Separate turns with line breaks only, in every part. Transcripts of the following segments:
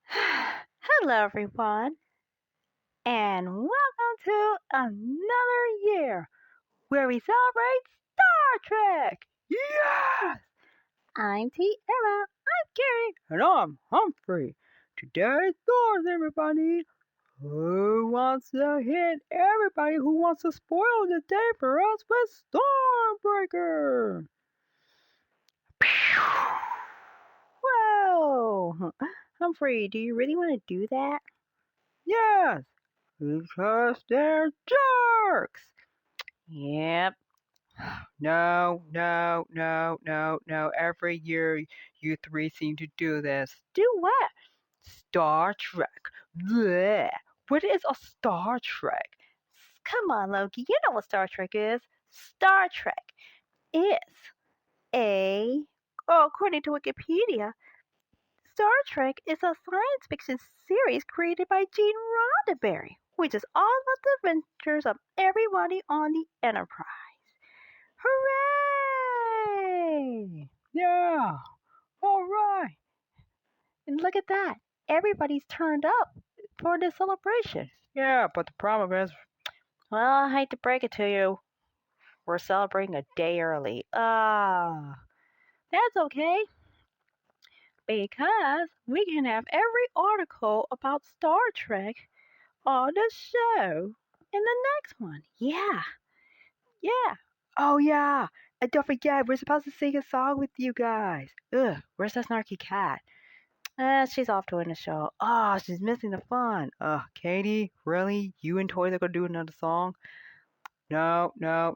Hello, everyone, and welcome to another year where we celebrate Star Trek. Yes! I'm Tierra. I'm Kerrie. And I'm Humphrey. Today's stars, everybody. Who wants to hit everybody who wants to spoil the day for us with Starbreaker? Whoa! Humphrey, do you really want to do that? Yes, because they're jerks. Yep. No. Every year you three seem to do this. Do what? Star Trek. Blech. What is a Star Trek? Come on, Loki. You know what Star Trek is. Star Trek is according to Wikipedia, Star Trek is a science fiction series created by Gene Roddenberry, which is all about the adventures of everybody on the Enterprise. Hooray! Yeah, all right. And look at that. Everybody's turned up for the celebration. Yeah, but the problem is, well, I hate to break it to you. We're celebrating a day early. That's okay. Because we can have every article about Star Trek on the show in the next one. Yeah. Oh, yeah. And don't forget, we're supposed to sing a song with you guys. Ugh, where's that snarky cat? She's off doing the show. Oh, she's missing the fun. Katie, really? You and Toys are going to do another song? No. No.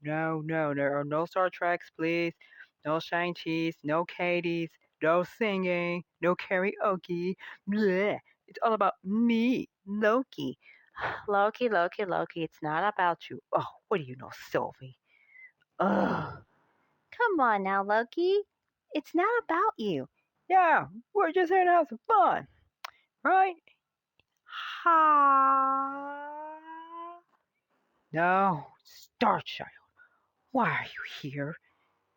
There are no Star Treks, please. No Shang-Chis, no Katies, no singing, no karaoke. Blech. It's all about me, Loki. Loki. It's not about you. Oh, what do you know, Sylvie? Ugh. Come on now, Loki. It's not about you. Yeah, we're just here to have some fun, right? Ha. No, Starchild. Why are you here?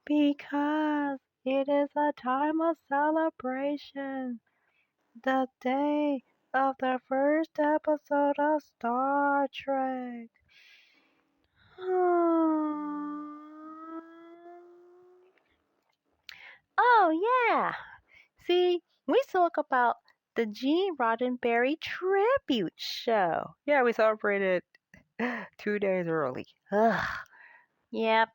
Because it is a time of celebration. The day of the first episode of Star Trek. Oh, yeah. See, we talk about the Gene Roddenberry tribute show. Yeah, we celebrated 2 days early. Ugh. Yep.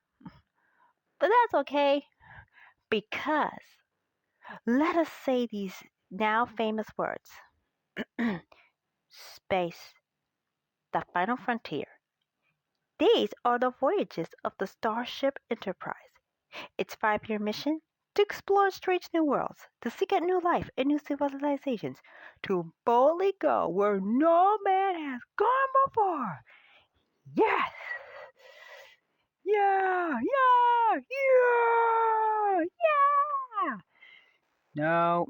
But that's okay. Because let us say these now famous words. Space. The final frontier. These are the voyages of the Starship Enterprise. Its 5-year mission to explore strange new worlds, to seek out new life and new civilizations, to boldly go where no man has gone before. Yes! Yeah! No.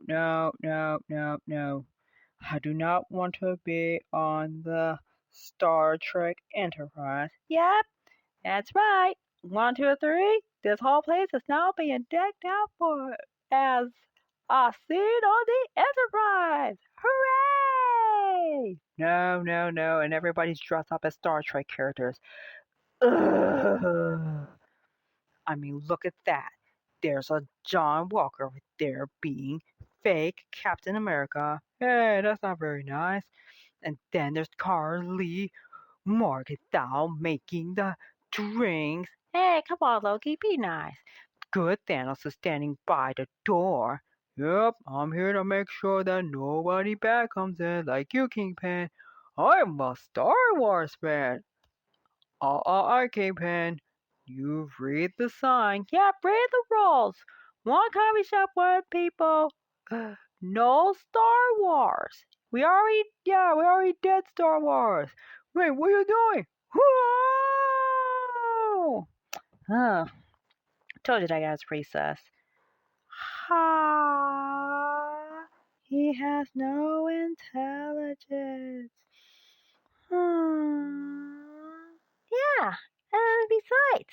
I do not want to be on the Star Trek Enterprise. Yep, that's right. 1, 2, 3. This whole place is now being decked out for as a scene on the Enterprise. Hooray! No, and everybody's dressed up as Star Trek characters. Ugh. I mean, look at that. There's a John Walker right there being fake Captain America. Hey, that's not very nice. And then there's Carly Morgenthau making the drinks. Hey, come on, Loki, be nice. Good Thanos is standing by the door. Yep, I'm here to make sure that nobody bad comes in like you, Kingpin. I'm a Star Wars fan. Kingpin. You read the sign. Yep, read the rules. One coffee shop, one people. No Star Wars. We already did Star Wars. Wait, what are you doing? Whoa! Told you that guy's pretty sus. Ha! He has no intelligence. Yeah, and
Besides,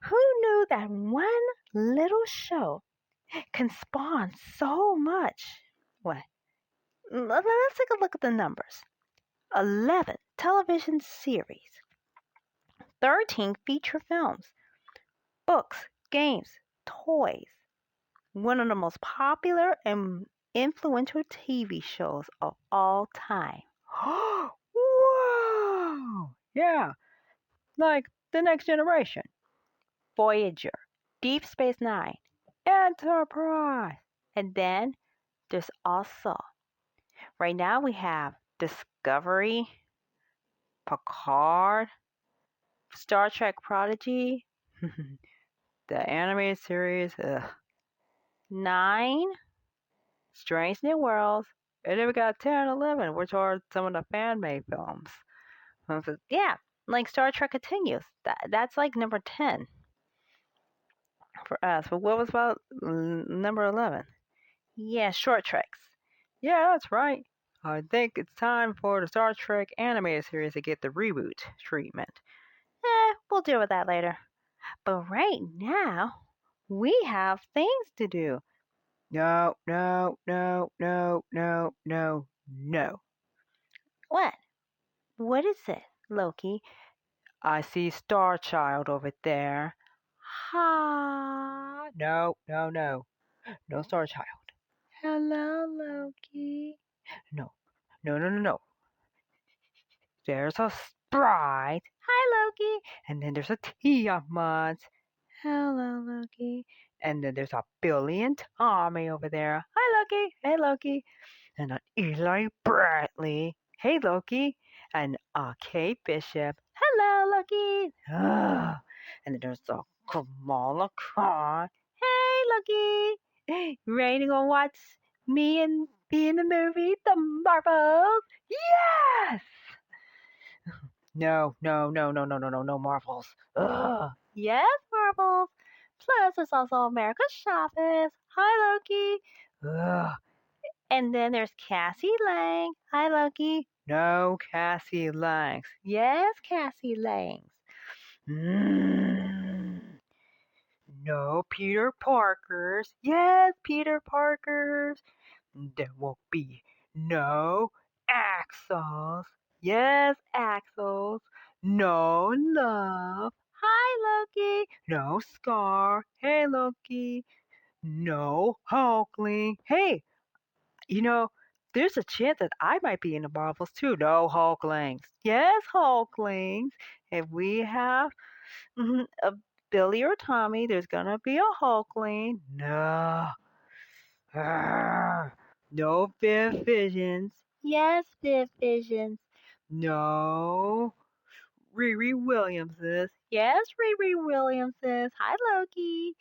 who knew that one little show can spawn so much? What? Let's take a look at the numbers. 11 television series, 13 feature films, books, games, toys. One of the most popular and influential TV shows of all time.
Whoa! Yeah, like The Next Generation,
Voyager, Deep Space Nine,
Enterprise.
and then there's also, right now we have Discovery, Picard, Star Trek Prodigy,
The animated series,
9, Strange New Worlds,
and then we got 10, 11, which are some of the fan-made films.
yeah, like Star Trek Continues. That's like number 10 for us. But what was about number 11? Yeah, short treks.
Yeah, that's right. I think it's time for the Star Trek animated series to get the reboot treatment.
We'll deal with that later. But right now, we have things to do.
No, no, no, no, no, no, no.
What? What is it, Loki?
I see Star Child over there.
Ha!
No, no, no. No Star Child.
Hello, Loki.
No, no, no, no, no. There's a Sprite.
Hi, Loki.
And then there's a Tiamat.
Hello, Loki.
And then there's a Billy and Tommy over there. Hi, Loki. Hey, Loki. And an Eli Bradley. Hey, Loki. And a Kate Bishop.
Hello, Loki.
And then there's a Kamala Khan.
Hey, Loki. Ready to go watch me and be in the movie, The Marvels?
Yes! No, no, no, no, no, no, no, no Marvels. Ugh.
Yes, Marvels. Plus, there's also America's Chavez. Hi, Loki.
Ugh.
And then there's Cassie Lang. Hi, Loki.
No Cassie Langs.
Yes, Cassie Langs.
No Peter Parkers. Yes, Peter Parkers. There will be no Axels. Yes, Axels. No Love.
Hi, Loki.
No Scar. Hey, Loki. No Hulkling. Hey, there's a chance that I might be in the Marvels too. No Hulklings. Yes, Hulklings. If we have a Billy or Tommy, there's gonna be a Hulkling. No. No Fifth Visions.
Yes, Viv Visions.
No Riri Williamses.
Yes, Riri Williamses. Hi, Loki.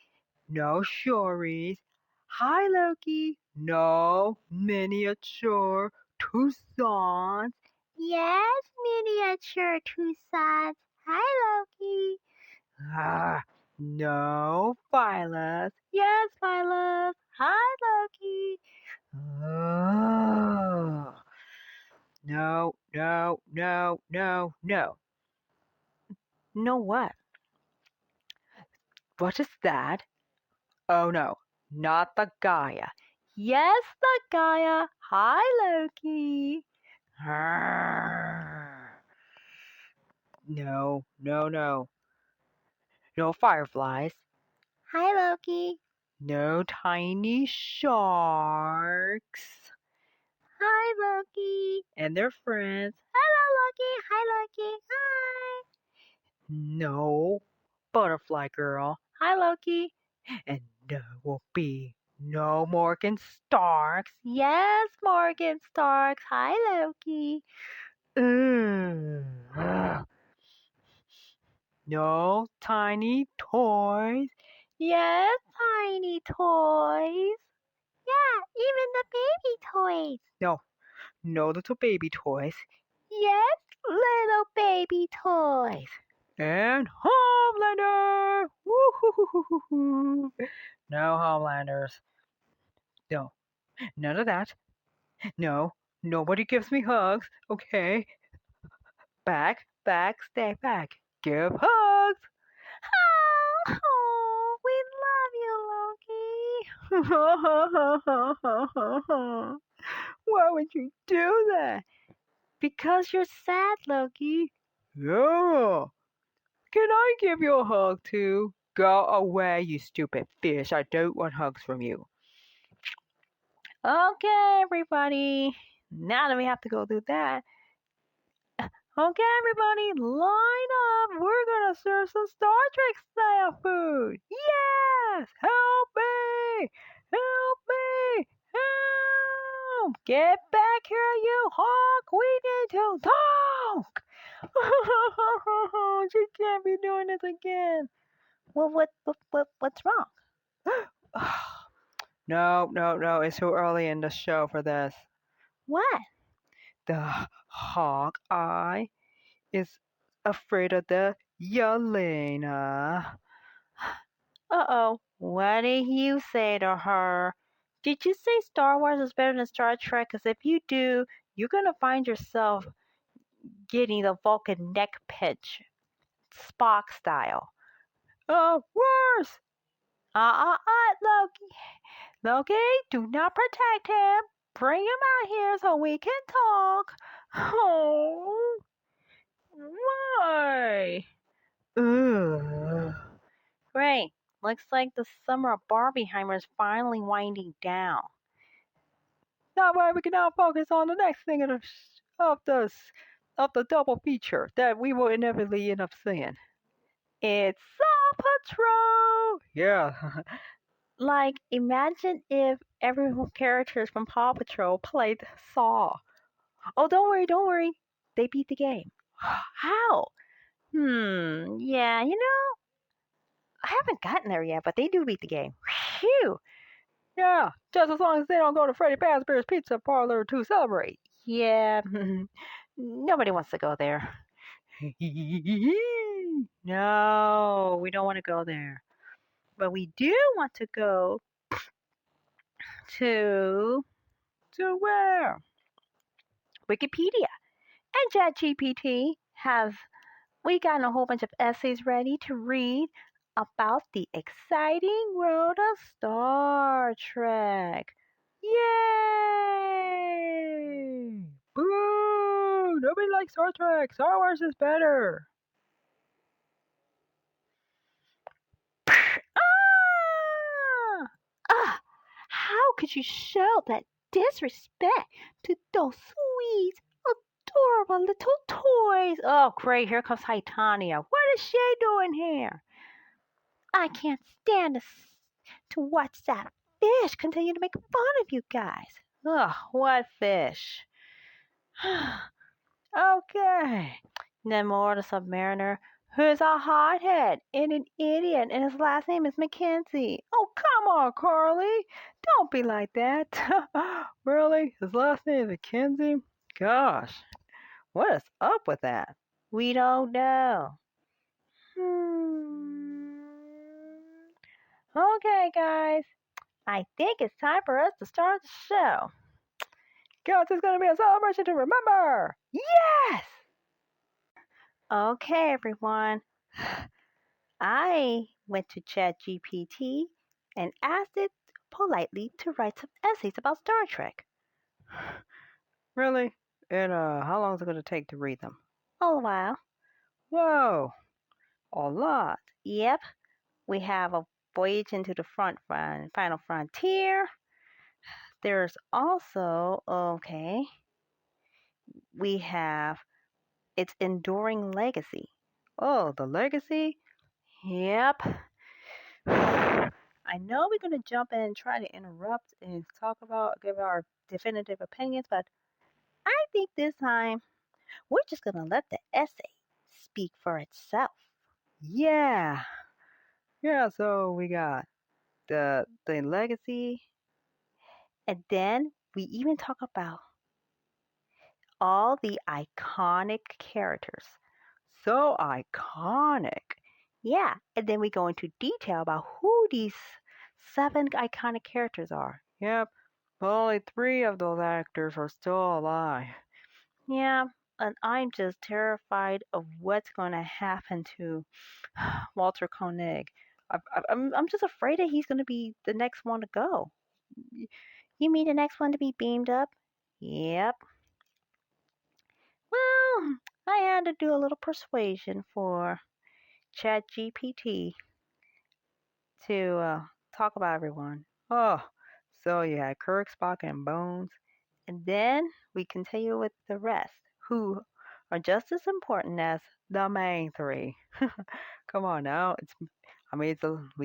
No Shories. Hi, Loki. No miniature Toussaint.
Yes, miniature Toussaint. Hi, Loki.
No Phylas.
Yes, Violet. Hi, Loki.
No, no, no, no, no.
No what?
What is that? Oh no, not the Gaia.
Yes, the Gaia. Hi, Loki.
No, no, no. No fireflies.
Hi, Loki.
No tiny sharks.
Hi, Loki.
And their friends.
Hello, Loki. Hi, Loki. Hi.
No butterfly girl.
Hi, Loki.
And there will be no Morgan Starks.
Yes, Morgan Starks. Hi, Loki.
No tiny toys.
Yes, tiny toys. Yeah, even the baby toys.
No little baby toys.
Yes, little baby toys.
And Homelander! Woo-hoo-hoo-hoo-hoo. No Homelanders. No, none of that. No, nobody gives me hugs. Okay. Back, stay back. Give hugs. Why would you do that?
Because you're sad, Loki.
Yeah. Can I give you a hug too? Go away, you stupid fish. I don't want hugs from you.
Okay, everybody. Now that we have to go through that. Okay, everybody, line up. We're gonna serve some Star Trek style food. Yes! Help me! Help me! Help! Get back here, you hawk! We need to talk! She can't be doing this again. Well, what's wrong?
No. It's too early in the show for this.
What?
The Hawkeye is afraid of the Yelena.
Uh-oh. What did you say to her? Did you say Star Wars is better than Star Trek? Because if you do, you're going to find yourself getting the Vulcan neck pinch, Spock style.
Worse.
Loki. Loki, do not protect him. Bring him out here so we can talk. Oh, why?
Ugh.
Great. Looks like the summer of Barbieheimer is finally winding down.
That way we can now focus on the next thing of the double feature that we will inevitably end up seeing.
It's Saw Patrol!
Yeah.
Like, imagine if every characters from Paw Patrol played Saw. Oh, don't worry. They beat the game. How? Yeah, I haven't gotten there yet, but they do beat the game. Phew!
Yeah, just as long as they don't go to Freddy Fazbear's Pizza Parlor to celebrate.
Yeah, nobody wants to go there. No, we don't want to go there. But we do want to go to
where?
Wikipedia. And ChatGPT have we gotten a whole bunch of essays ready to read about the exciting world of Star Trek.
Yay! Boo! Nobody likes Star Trek. Star Wars is better.
How could you show that disrespect to those sweet, adorable little toys? Oh, great. Here comes Titania. What is she doing here? I can't stand to watch that fish continue to make fun of you guys. Ugh, what fish? Okay. Namor the Submariner, who's a hothead and an idiot, and his last name is Mackenzie. Oh, come on, Carly. Don't be like that.
Really? His last name is Mackenzie? Gosh, what is up with that?
We don't know. Okay, guys. I think it's time for us to start the show.
Guys, it's going to be a celebration to remember.
Yes! Okay, everyone. I went to ChatGPT and asked it politely to write some essays about Star Trek.
Really? And how long is it going to take to read them?
A while.
Whoa, a lot.
Yep. We have a Voyage into the Final Frontier. There's also, we have its Enduring Legacy.
Oh, the legacy?
Yep. I know we're going to jump in and try to interrupt and give our definitive opinions, but I think this time we're just going to let the essay speak for itself.
Yeah. Yeah, so we got the legacy.
And then we even talk about all the iconic characters.
So iconic.
Yeah, and then we go into detail about who these 7 iconic characters are.
Yep, but only 3 of those actors are still alive.
Yeah, and I'm just terrified of what's going to happen to Walter Koenig. I'm just afraid that he's going to be the next one to go. You mean the next one to be beamed up? Yep. Well, I had to do a little persuasion for ChatGPT to talk about everyone. Oh, so you had Kirk, Spock, and Bones, and then we continue with the rest, who are just as important as the main three. Come on now, we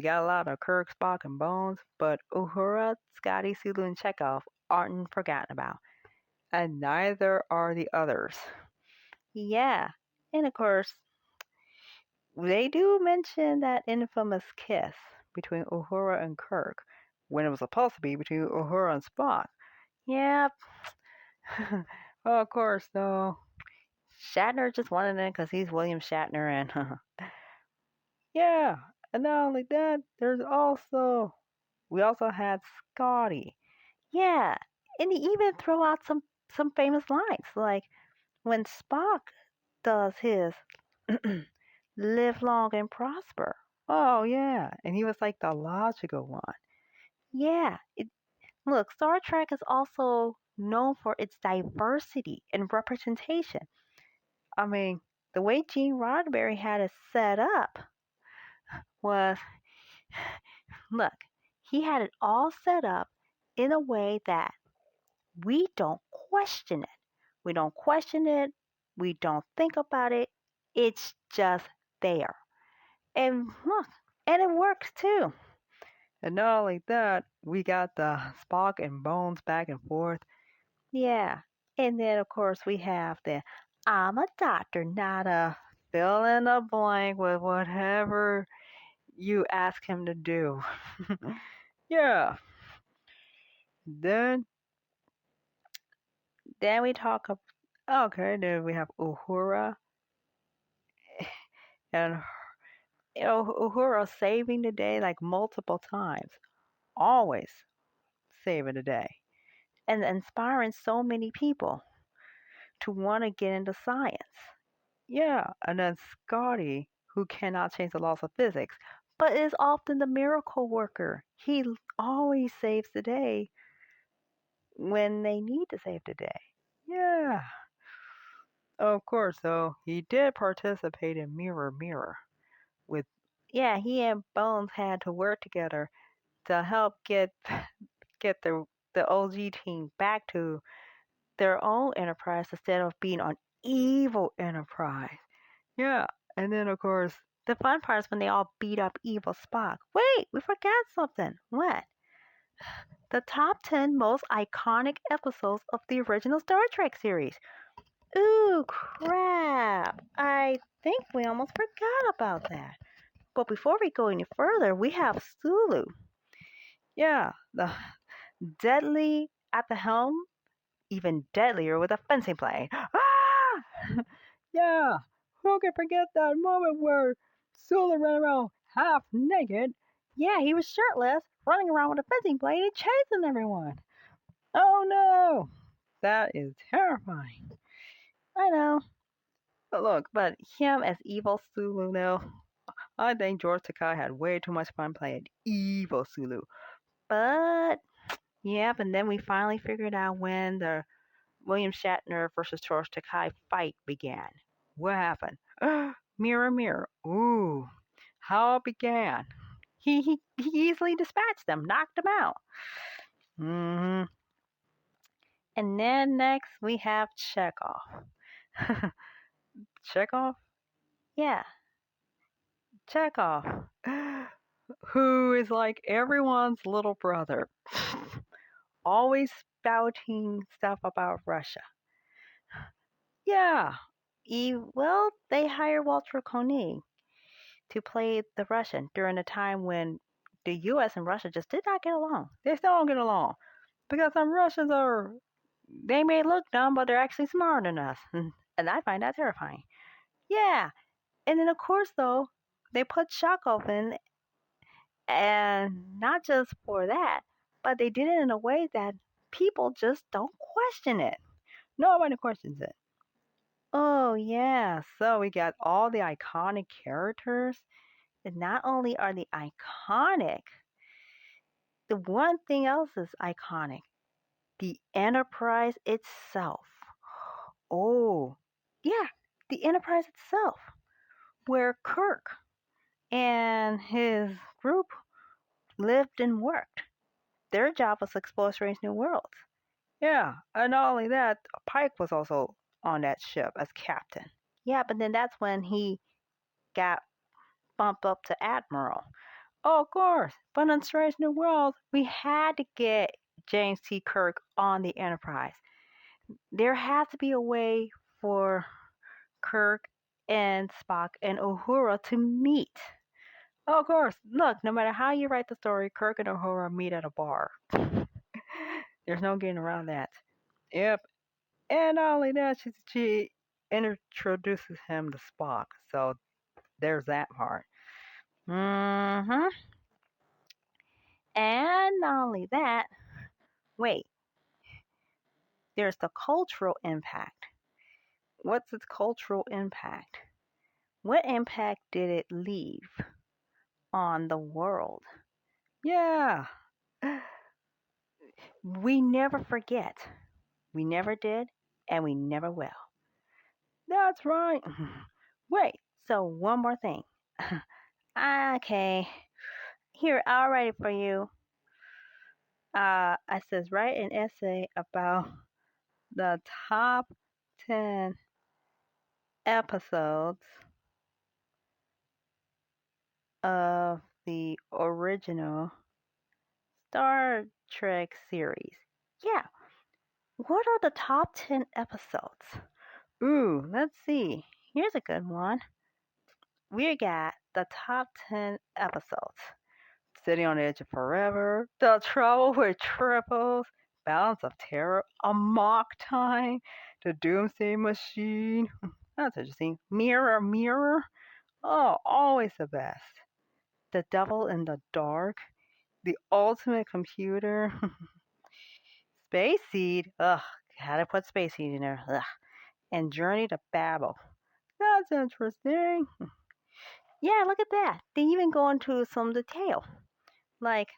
got a lot of Kirk, Spock, and Bones, but Uhura, Scotty, Sulu, and Chekov aren't forgotten about, and neither are the others. Yeah, and of course, they do mention that infamous kiss between Uhura and Kirk, when it was supposed to be between Uhura and Spock. Yep. Well, of course, though. Shatner just wanted it because he's William Shatner, and yeah. And not only that, we also had Scotty. Yeah, and he even throw out some famous lines, like when Spock does his "Live long and prosper." Oh yeah, and he was like the logical one. Yeah, look, Star Trek is also known for its diversity and representation. I mean, the way Gene Roddenberry had it set up was, look, he had it all set up in a way that we don't question it. We don't question it. We don't think about it. It's just there. And look, and it works too. And not only that, we got the Spock and Bones back and forth. Yeah. And then, of course, we have the I'm a doctor, not a fill in the blank with whatever you ask him to do. Yeah. Then we talk about, okay, then we have Uhura and Uhura saving the day like multiple times. Always saving the day. And inspiring so many people to want to get into science. Yeah, and then Scotty, who cannot change the laws of physics, but is often the miracle worker. He always saves the day when they need to save the day. Yeah. Of course, though, he did participate in Mirror Mirror with yeah, he and Bones had to work together to help get the OG team back to their own Enterprise instead of being on evil Enterprise. Yeah, and then of course the fun part is when they all beat up evil Spock. Wait, we forgot something. What? The top 10 most iconic episodes of the original Star Trek series. Ooh, crap. I think we almost forgot about that. But before we go any further, we have Sulu. Yeah, the deadly at the helm, even deadlier with a fencing plane. Ah! Yeah, who can forget that moment where Sulu ran around half naked? Yeah, he was shirtless, running around with a fencing blade and chasing everyone. Oh no! That is terrifying. I know. But look, but him as evil Sulu now, I think George Takei had way too much fun playing evil Sulu. But, yep, and then we finally figured out when the William Shatner versus George Takei fight began. What happened? Mirror, mirror. Ooh, how it began. He easily dispatched them, knocked them out. hmm And then next we have Chekov. Chekov? Yeah, Chekov. Who is like everyone's little brother. Always spouting stuff about Russia. Yeah. Well, they hired Walter Koenig to play the Russian during a time when the U.S. and Russia just did not get along. They still don't get along because some Russians they may look dumb, but they're actually smarter than us. And I find that terrifying. Yeah. And then, of course, though, they put Chekov in, and not just for that, but they did it in a way that people just don't question it. Nobody questions it. Oh, yeah. So we got all the iconic characters. not only are they iconic, the one thing else is iconic. The Enterprise itself. Oh, yeah, the Enterprise itself, where Kirk and his group lived and worked. Their job was to explore strange new worlds. Yeah, and not only that, Pike was also on that ship as captain. Yeah, but then that's when he got bumped up to admiral. Oh, of course, but in Strange New Worlds, we had to get James T. Kirk on the Enterprise. There had to be a way for Kirk and Spock and Uhura to meet. Oh, of course, look, no matter how you write the story, Kirk and Uhura meet at a bar. There's no getting around that. Yep. And not only that, she introduces him to Spock. So there's that part. Mm-hmm. And not only that, wait, there's the cultural impact. What's its cultural impact? What impact did it leave on the world? Yeah. We never forget. We never did, and we never will. That's right. Wait, so one more thing. Okay. Here, I'll write it for you. I says write an essay about the top 10 episodes of the original Star Trek series. Yeah, what are the top 10 episodes? Ooh, let's see. Here's a good one. We got the top 10 episodes. City on the Edge of Forever, The Trouble with Triples, Balance of Terror, Amok Time, The Doomsday Machine. That's interesting. Mirror, Mirror. Oh, always the best. The Devil in the Dark, The Ultimate Computer, Space Seed. Ugh, had to put Space Seed in there. Ugh. And Journey to Babel. That's interesting. Yeah, look at that. They even go into some detail. Like,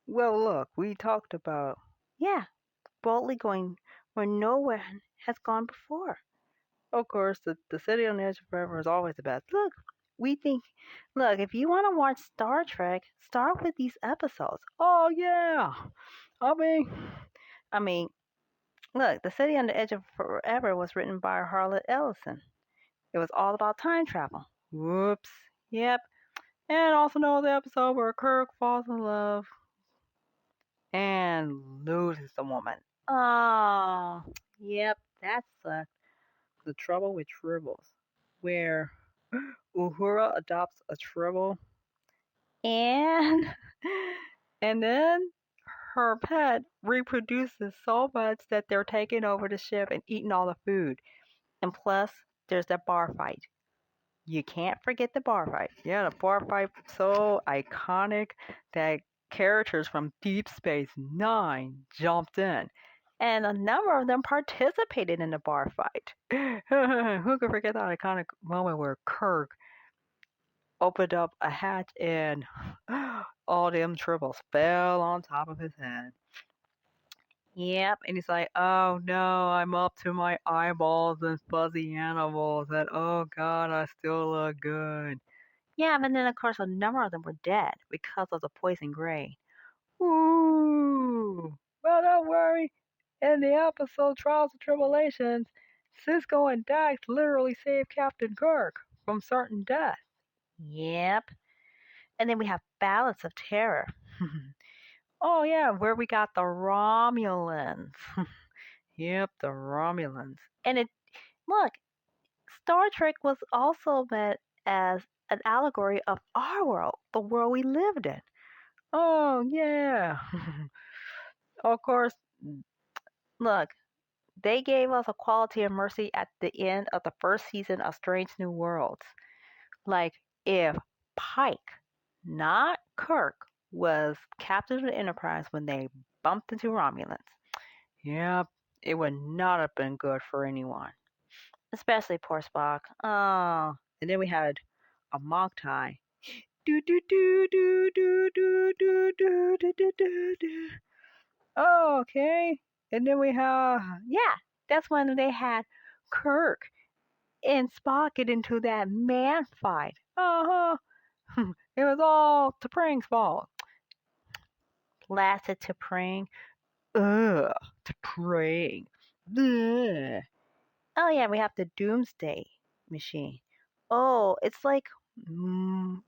well, look, we talked about, yeah, boldly going where no one has gone before. Of course, the City on the Edge of Forever is always the best. Look, we think, look, if you want to watch Star Trek, start with these episodes. Oh, yeah. I mean, look, The City on the Edge of Forever was written by Harlan Ellison. It was all about time travel. Whoops. Yep. And also know the episode where Kirk falls in love and loses the woman. Oh, yep, that sucked. The Trouble with Tribbles, where Uhura adopts a tribble and and then her pet reproduces so much that they're taking over the ship and eating all the food. And plus, there's that bar fight. You can't forget the bar fight. Yeah, the bar fight so iconic that characters from Deep Space Nine jumped in. And a number of them participated in the bar fight. Who could forget that iconic moment where Kirk opened up a hatch and all them tribbles fell on top of his head? Yep, and he's like, oh no, I'm up to my eyeballs in fuzzy animals, and oh god, I still look good. Yeah, but then of course a number of them were dead because of the poison gray. Ooh, well don't worry. In the episode Trials and Tribulations, Cisco and Dax literally saved Captain Kirk from certain death. Yep. And then we have Balance of Terror. Oh yeah, where we got the Romulans. Yep, the Romulans. And it look, Star Trek was also meant as an allegory of our world, the world we lived in. Oh yeah. Of course, look, they gave us Equality and Mercy at the end of the first season of Strange New Worlds. Like if Pike, not Kirk, was captain of the Enterprise when they bumped into Romulans. Yep, it would not have been good for anyone. Especially poor Spock. Oh. And then we had a Mog Tie.
do do do do do do do do do do do do. Oh, okay. And then we have
Yeah, that's when they had Kirk and Spock get into that man fight.
uh-huh. It was all T'Pring's fault.
Lasted to praying.
Ugh, T'Pring. Bleh.
Oh yeah, we have the Doomsday Machine. Oh, it's like mm,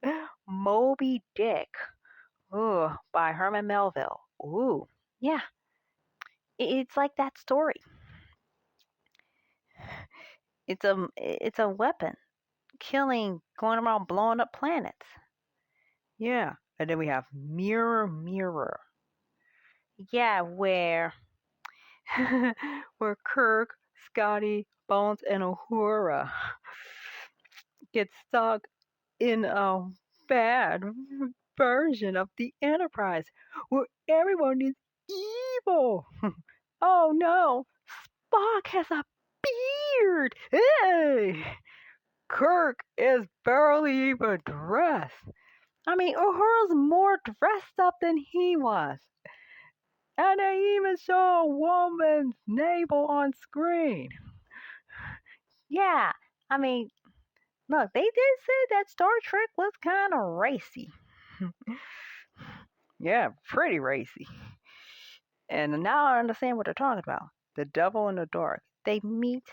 Moby Dick. Oh, by Herman Melville. Ooh, yeah, it's like that story. It's a weapon, killing, going around blowing up planets.
Yeah. And then we have Mirror Mirror.
Yeah, where
where Kirk, Scotty, Bones, and Uhura get stuck in a bad version of the Enterprise where everyone is evil. Oh no, Spock has a beard. Hey! Kirk is barely even dressed. I mean, Uhura's more dressed up than he was. And they even show a woman's navel on screen.
yeah, I mean, look, they did say that Star Trek was kind of racy.
Yeah, pretty racy. And now I understand what they're talking about. The devil in the dark.
They meet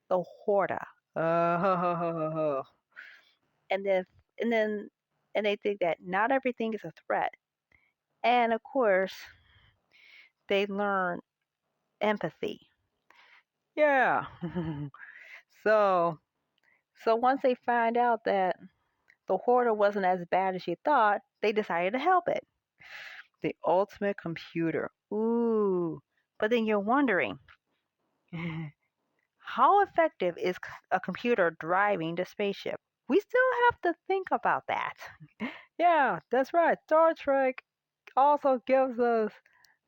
the Horda,
Uh,
and then and then and they think that not everything is a threat. And of course, they learn empathy.
yeah. so,
So once they find out that the Horda wasn't as bad as you thought, they decided to help it.
the ultimate computer.
Ooh. But then you're wondering, how effective is a computer driving the spaceship? We still have to think about that.
Yeah, that's right. Star Trek also gives us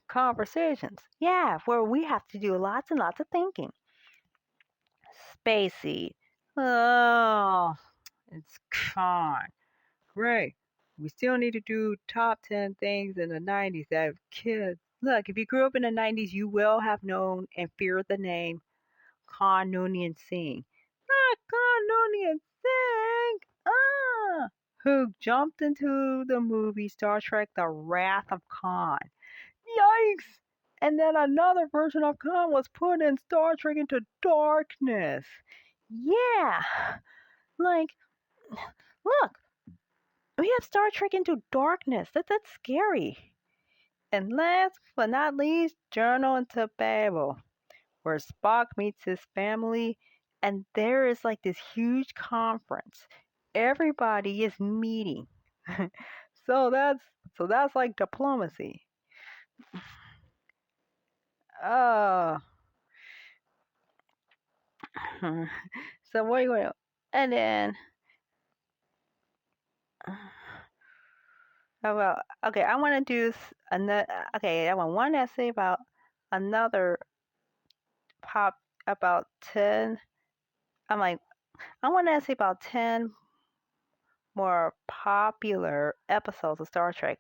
conversations.
Yeah, where we have to do lots and lots of thinking. Spacey.
Oh, it's con. Great. We still need to do top 10 things in the 90s that kids. Look, if you grew up in the 90s, you will have known and feared the name Khan Noonien Singh. Not Khan Noonien Singh! Ah! Who jumped into the movie Star Trek The Wrath of Khan. Yikes! And then another version of Khan was put in Star Trek Into Darkness.
Yeah. Like, look, we have Star Trek Into Darkness. That's scary.
And last but not least, Journal into Babel, where Spock meets his family, and there is like this huge conference. Everybody is meeting. so that's like diplomacy. Oh. so what are you going to
And then,
about okay, I want to do another okay, I want one essay about another pop about 10 I'm like I want to essay about 10 more popular episodes of Star Trek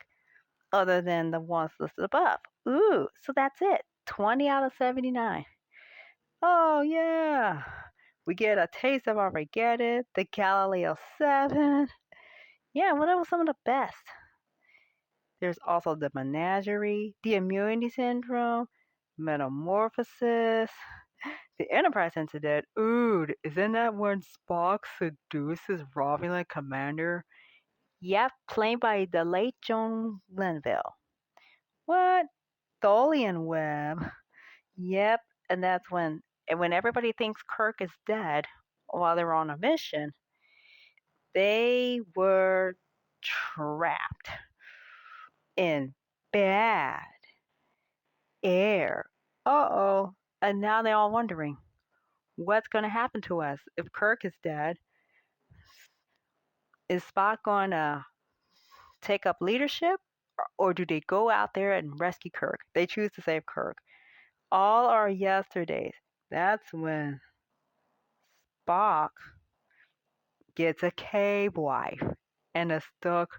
other than the ones listed above.
ooh, so that's it. 20 out of 79.
Oh yeah. We get a taste of Armageddon, the Galileo 7.
Yeah, well, that was some of the best.
There's also the Menagerie, the Immunity Syndrome, Metamorphosis, the Enterprise Incident. Ooh, isn't that when Spock seduces Romulan Commander?
Yep, played by the late Joan Glenville.
What? Tholian Web.
Yep, and that's when everybody thinks Kirk is dead while they're on a mission, they were trapped in bad air.
Uh-oh. And now they're all wondering, what's going to happen to us if Kirk is dead? Is Spock going to take up leadership? Or do they go out there and rescue Kirk? They choose to save Kirk. All our yesterdays. That's when Spock gets a cave wife. and is stuck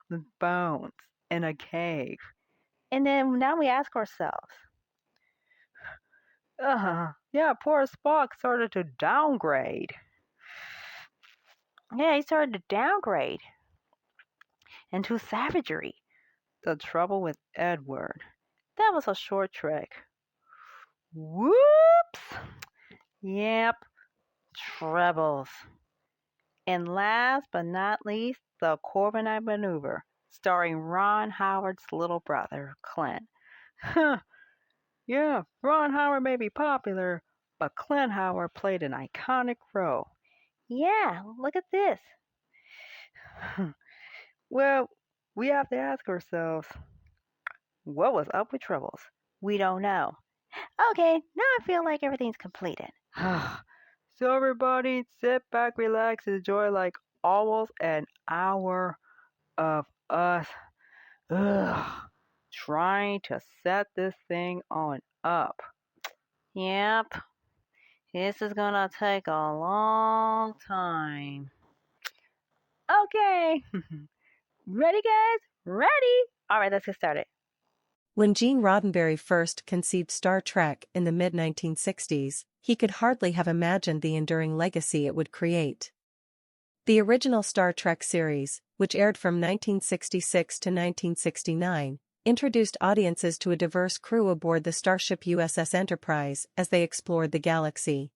with bones in a cave.
And then now we ask ourselves,
Yeah, poor Spock started to downgrade.
yeah, he started to downgrade into savagery.
The trouble with Edward.
That was a short trick.
Whoops!
Yep, trebles. And last but not least, the Corbinite maneuver, starring Ron Howard's little brother, Clint.
Huh. Yeah, Ron Howard may be popular, but Clint Howard played an iconic role.
Yeah, look at this.
Well, we have to ask ourselves, what was up with Troubles?
We don't know. Okay, now I feel like everything's completed.
So everybody, sit back, relax, enjoy like almost an hour of us trying to set this thing on up.
Yep, this is gonna take a long time. Okay, ready, guys? Ready? All right, let's get started.
When Gene Roddenberry first conceived Star Trek in the mid-1960s, he could hardly have imagined the enduring legacy it would create. The original Star Trek series, which aired from 1966 to 1969, introduced audiences to a diverse crew aboard the starship USS Enterprise as they explored the galaxy.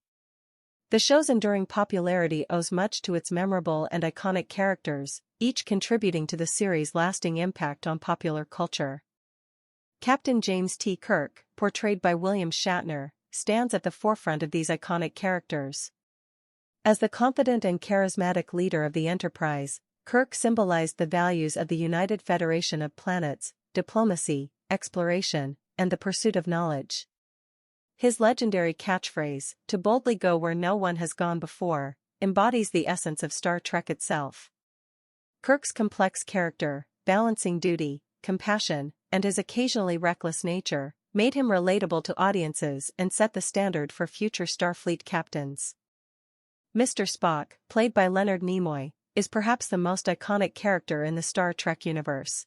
The show's enduring popularity owes much to its memorable and iconic characters, each contributing to the series' lasting impact on popular culture. Captain James T. Kirk, portrayed by William Shatner, stands at the forefront of these iconic characters. As the confident and charismatic leader of the Enterprise, Kirk symbolized the values of the United Federation of Planets, diplomacy, exploration, and the pursuit of knowledge. His legendary catchphrase, "To boldly go where no one has gone before," embodies the essence of Star Trek itself. Kirk's complex character, balancing duty, compassion, and his occasionally reckless nature, made him relatable to audiences and set the standard for future Starfleet captains. Mr. Spock, played by Leonard Nimoy, is perhaps the most iconic character in the Star Trek universe.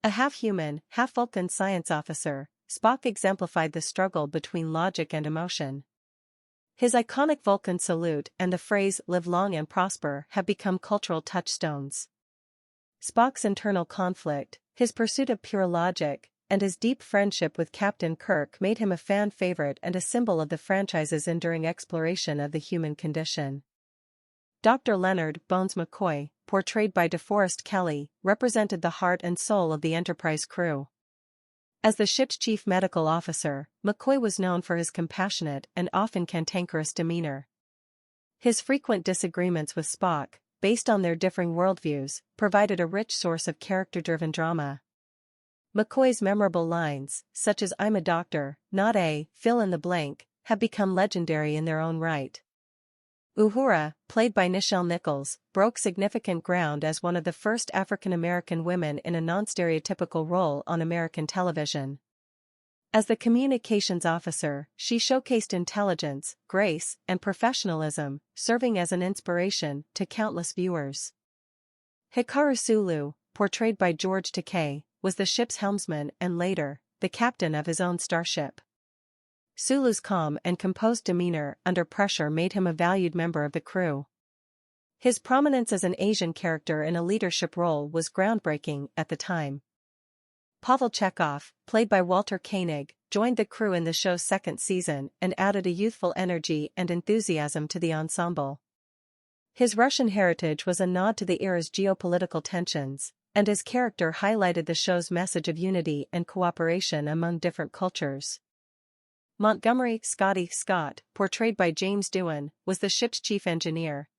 A half-human, half-Vulcan science officer, Spock exemplified the struggle between logic and emotion. His iconic Vulcan salute and the phrase "live long and prosper" have become cultural touchstones. Spock's internal conflict, his pursuit of pure logic, and his deep friendship with Captain Kirk made him a fan favorite and a symbol of the franchise's enduring exploration of the human condition. Dr. Leonard "Bones" McCoy, portrayed by DeForest Kelley, represented the heart and soul of the Enterprise crew. As the ship's chief medical officer, McCoy was known for his compassionate and often cantankerous demeanor. His frequent disagreements with Spock, based on their differing worldviews, provided a rich source of character-driven drama. McCoy's memorable lines, such as "I'm a doctor, not a fill-in-the-blank," have become legendary in their own right. Uhura, played by Nichelle Nichols, broke significant ground as one of the first African-American women in a non-stereotypical role on American television. As the communications officer, she showcased intelligence, grace, and professionalism, serving as an inspiration to countless viewers. Hikaru Sulu, portrayed by George Takei, was the ship's helmsman and later, the captain of his own starship. Sulu's calm and composed demeanor under pressure made him a valued member of the crew. His prominence as an Asian character in a leadership role was groundbreaking at the time. Pavel Chekov, played by Walter Koenig, joined the crew in the show's second season and added a youthful energy and enthusiasm to the ensemble. His Russian heritage was a nod to the era's geopolitical tensions, and his character highlighted the show's message of unity and cooperation among different cultures. Montgomery Scotty Scott, portrayed by James Doohan, was the ship's chief engineer.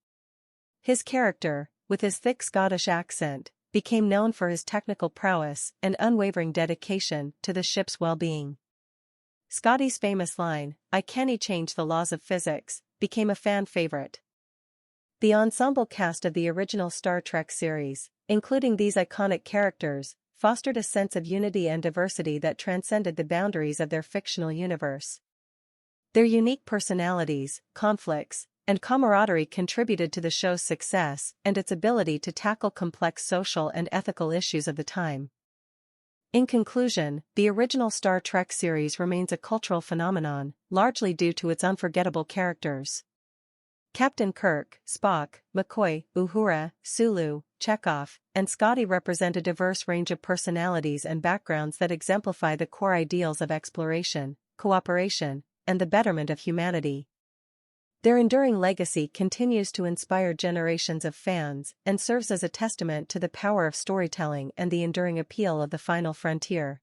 His character, with his thick Scottish accent, became known for his technical prowess and unwavering dedication to the ship's well-being. Scotty's famous line, "I can't change the laws of physics," became a fan favorite. The ensemble cast of the original Star Trek series, including these iconic characters, fostered a sense of unity and diversity that transcended the boundaries of their fictional universe. Their unique personalities, conflicts, and camaraderie contributed to the show's success and its ability to tackle complex social and ethical issues of the time. In conclusion, the original Star Trek series remains a cultural phenomenon, largely due to its unforgettable characters. Captain Kirk, Spock, McCoy, Uhura, Sulu, Chekov, and Scotty represent a diverse range of personalities and backgrounds that exemplify the core ideals of exploration, cooperation, and the betterment of humanity. Their enduring legacy continues to inspire generations of fans and serves as a testament to the power of storytelling and the enduring appeal of the final frontier.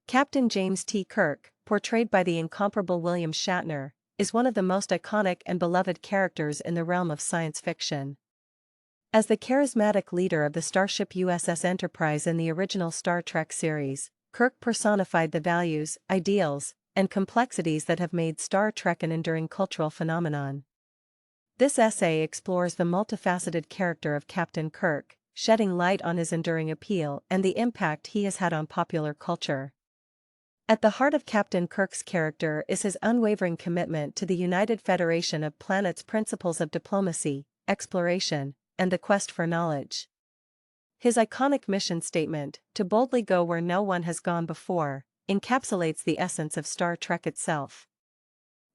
Captain James T. Kirk, portrayed by the incomparable William Shatner, is one of the most iconic and beloved characters in the realm of science fiction. As the charismatic leader of the starship USS Enterprise in the original Star Trek series, Kirk personified the values, ideals, and complexities that have made Star Trek an enduring cultural phenomenon. This essay explores the multifaceted character of Captain Kirk, shedding light on his enduring appeal and the impact he has had on popular culture. At the heart of Captain Kirk's character is his unwavering commitment to the United Federation of Planets' principles of diplomacy, exploration, and the quest for knowledge. His iconic mission statement, "To boldly go where no one has gone before," encapsulates the essence of Star Trek itself.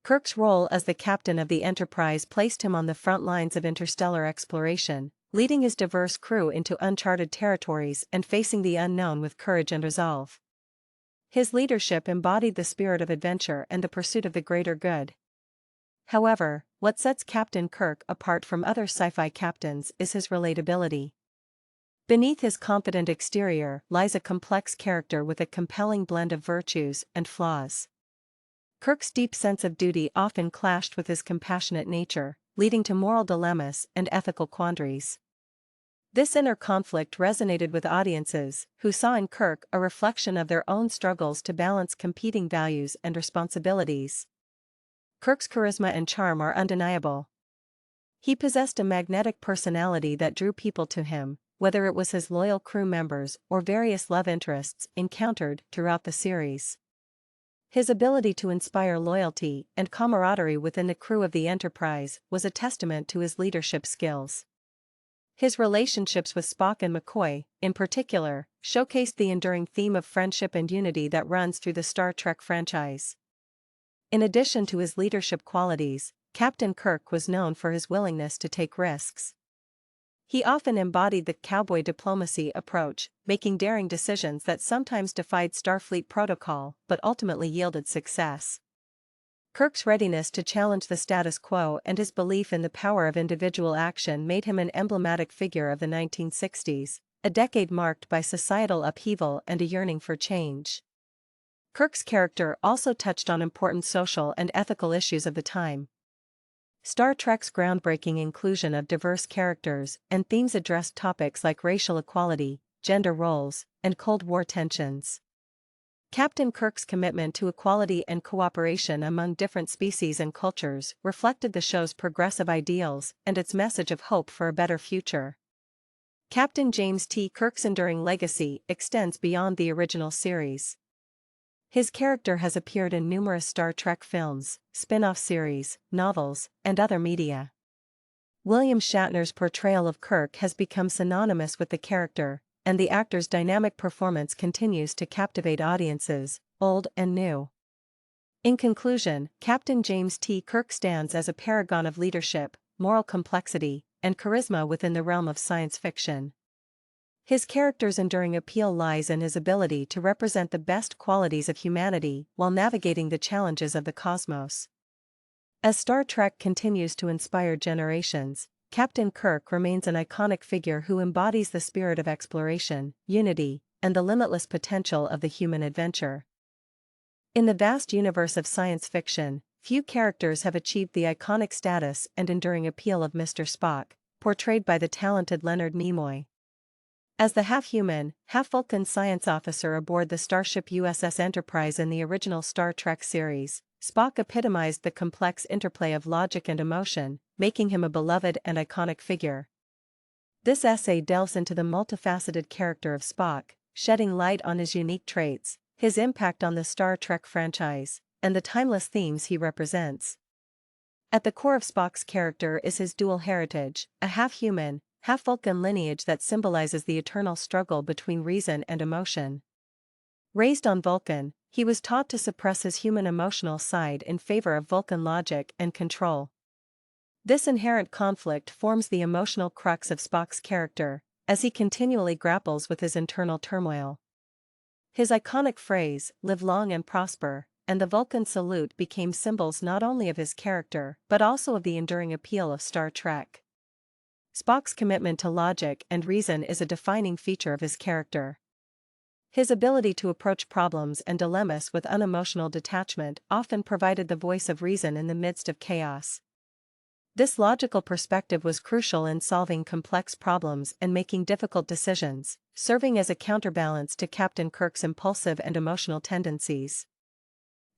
Kirk's role as the captain of the Enterprise placed him on the front lines of interstellar exploration, leading his diverse crew into uncharted territories and facing the unknown with courage and resolve. His leadership embodied the spirit of adventure and the pursuit of the greater good. However, what sets Captain Kirk apart from other sci-fi captains is his relatability. Beneath his confident exterior lies a complex character with a compelling blend of virtues and flaws. Kirk's deep sense of duty often clashed with his compassionate nature, leading to moral dilemmas and ethical quandaries. This inner conflict resonated with audiences, who saw in Kirk a reflection of their own struggles to balance competing values and responsibilities. Kirk's charisma and charm are undeniable. He possessed a magnetic personality that drew people to him, whether it was his loyal crew members or various love interests encountered throughout the series. His ability to inspire loyalty and camaraderie within the crew of the Enterprise was a testament to his leadership skills. His relationships with Spock and McCoy, in particular, showcased the enduring theme of friendship and unity that runs through the Star Trek franchise. In addition to his leadership qualities, Captain Kirk was known for his willingness to take risks. He often embodied the cowboy diplomacy approach, making daring decisions that sometimes defied Starfleet protocol but ultimately yielded success. Kirk's readiness to challenge the status quo and his belief in the power of individual action made him an emblematic figure of the 1960s, a decade marked by societal upheaval and a yearning for change. Kirk's character also touched on important social and ethical issues of the time. Star Trek's groundbreaking inclusion of diverse characters and themes addressed topics like racial equality, gender roles, and Cold War tensions. Captain Kirk's commitment to equality and cooperation among different species and cultures reflected the show's progressive ideals and its message of hope for a better future. Captain James T. Kirk's enduring legacy extends beyond the original series. His character has appeared in numerous Star Trek films, spin-off series, novels, and other media. William Shatner's portrayal of Kirk has become synonymous with the character, and the actor's dynamic performance continues to captivate audiences, old and new. In conclusion, Captain James T. Kirk stands as a paragon of leadership, moral complexity, and charisma within the realm of science fiction. His character's enduring appeal lies in his ability to represent the best qualities of humanity while navigating the challenges of the cosmos. As Star Trek continues to inspire generations, Captain Kirk remains an iconic figure who embodies the spirit of exploration, unity, and the limitless potential of the human adventure. In the vast universe of science fiction, few characters have achieved the iconic status and enduring appeal of Mr. Spock, portrayed by the talented Leonard Nimoy. As the half-human, half-Vulcan science officer aboard the starship USS Enterprise in the original Star Trek series, Spock epitomized the complex interplay of logic and emotion, making him a beloved and iconic figure. This essay delves into the multifaceted character of Spock, shedding light on his unique traits, his impact on the Star Trek franchise, and the timeless themes he represents. At the core of Spock's character is his dual heritage, a half-human, half-Vulcan lineage that symbolizes the eternal struggle between reason and emotion. Raised on Vulcan, he was taught to suppress his human emotional side in favor of Vulcan logic and control. This inherent conflict forms the emotional crux of Spock's character, as he continually grapples with his internal turmoil. His iconic phrase, "Live long and prosper," and the Vulcan salute became symbols not only of his character but also of the enduring appeal of Star Trek. Spock's commitment to logic and reason is a defining feature of his character. His ability to approach problems and dilemmas with unemotional detachment often provided the voice of reason in the midst of chaos. This logical perspective was crucial in solving complex problems and making difficult decisions, serving as a counterbalance to Captain Kirk's impulsive and emotional tendencies.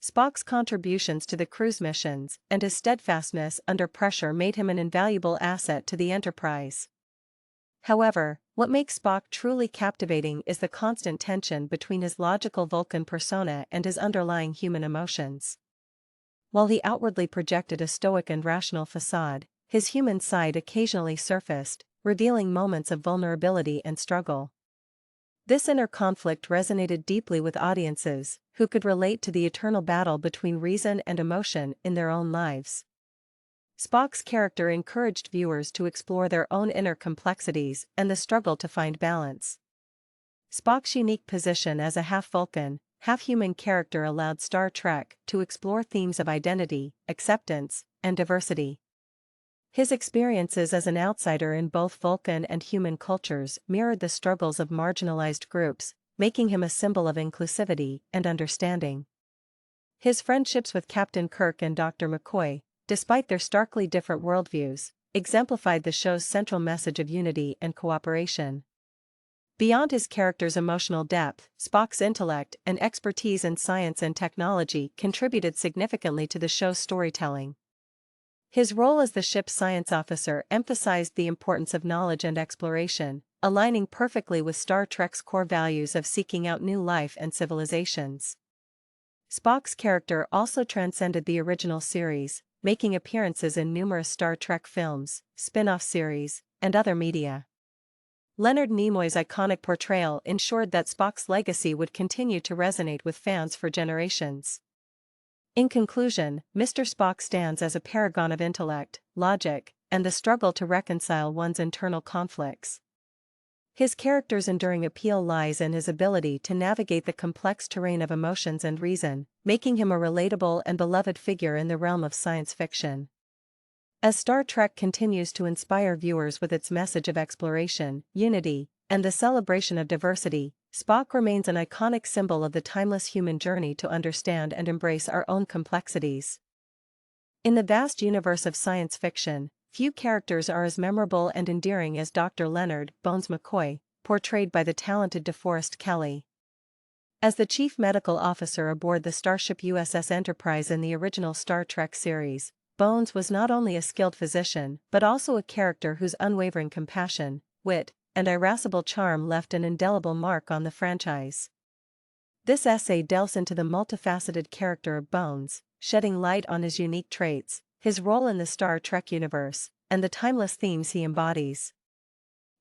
Spock's contributions to the crew's missions and his steadfastness under pressure made him an invaluable asset to the Enterprise. However, what makes Spock truly captivating is the constant tension between his logical Vulcan persona and his underlying human emotions. While he outwardly projected a stoic and rational facade, his human side occasionally surfaced, revealing moments of vulnerability and struggle. This inner conflict resonated deeply with audiences, who could relate to the eternal battle between reason and emotion in their own lives. Spock's character encouraged viewers to explore their own inner complexities and the struggle to find balance. Spock's unique position as a half-Vulcan, half-human character allowed Star Trek to explore themes of identity, acceptance, and diversity. His experiences as an outsider in both Vulcan and human cultures mirrored the struggles of marginalized groups, making him a symbol of inclusivity and understanding. His friendships with Captain Kirk and Dr. McCoy, despite their starkly different worldviews, exemplified the show's central message of unity and cooperation. Beyond his character's emotional depth, Spock's intellect and expertise in science and technology contributed significantly to the show's storytelling. His role as the ship's science officer emphasized the importance of knowledge and exploration, aligning perfectly with Star Trek's core values of seeking out new life and civilizations. Spock's character also transcended the original series, making appearances in numerous Star Trek films, spin-off series, and other media. Leonard Nimoy's iconic portrayal ensured that Spock's legacy would continue to resonate with fans for generations. In conclusion, Mr. Spock stands as a paragon of intellect, logic, and the struggle to reconcile one's internal conflicts. His character's enduring appeal lies in his ability to navigate the complex terrain of emotions and reason, making him a relatable and beloved figure in the realm of science fiction. As Star Trek continues to inspire viewers with its message of exploration, unity, and the celebration of diversity, Spock remains an iconic symbol of the timeless human journey to understand and embrace our own complexities. In the vast universe of science fiction, few characters are as memorable and endearing as Dr. Leonard "Bones" McCoy, portrayed by the talented DeForest Kelley. As the chief medical officer aboard the starship USS Enterprise in the original Star Trek series, Bones was not only a skilled physician but also a character whose unwavering compassion, wit, and irascible charm left an indelible mark on the franchise. This essay delves into the multifaceted character of Bones, shedding light on his unique traits, his role in the Star Trek universe, and the timeless themes he embodies.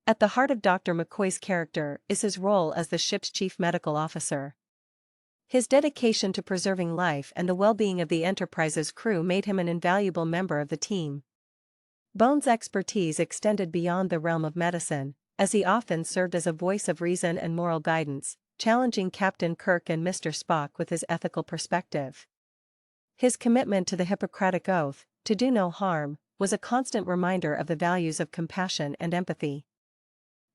At the heart of Dr. McCoy's character is his role as the ship's chief medical officer. His dedication to preserving life and the well-being of the Enterprise's crew made him an invaluable member of the team. Bones' expertise extended beyond the realm of medicine, as he often served as a voice of reason and moral guidance, challenging Captain Kirk and Mr. Spock with his ethical perspective. His commitment to the Hippocratic Oath, to do no harm, was a constant reminder of the values of compassion and empathy.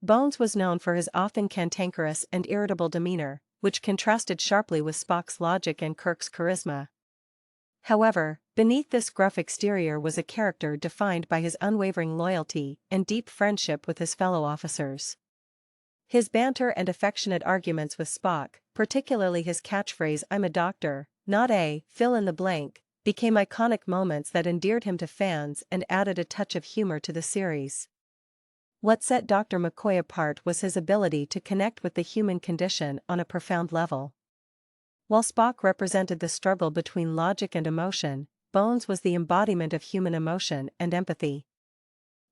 Bones was known for his often cantankerous and irritable demeanor, which contrasted sharply with Spock's logic and Kirk's charisma. However, beneath this gruff exterior was a character defined by his unwavering loyalty and deep friendship with his fellow officers. His banter and affectionate arguments with Spock, particularly his catchphrase "I'm a doctor, not a fill in the blank," became iconic moments that endeared him to fans and added a touch of humor to the series. What set Dr. McCoy apart was his ability to connect with the human condition on a profound level. While Spock represented the struggle between logic and emotion, Bones was the embodiment of human emotion and empathy.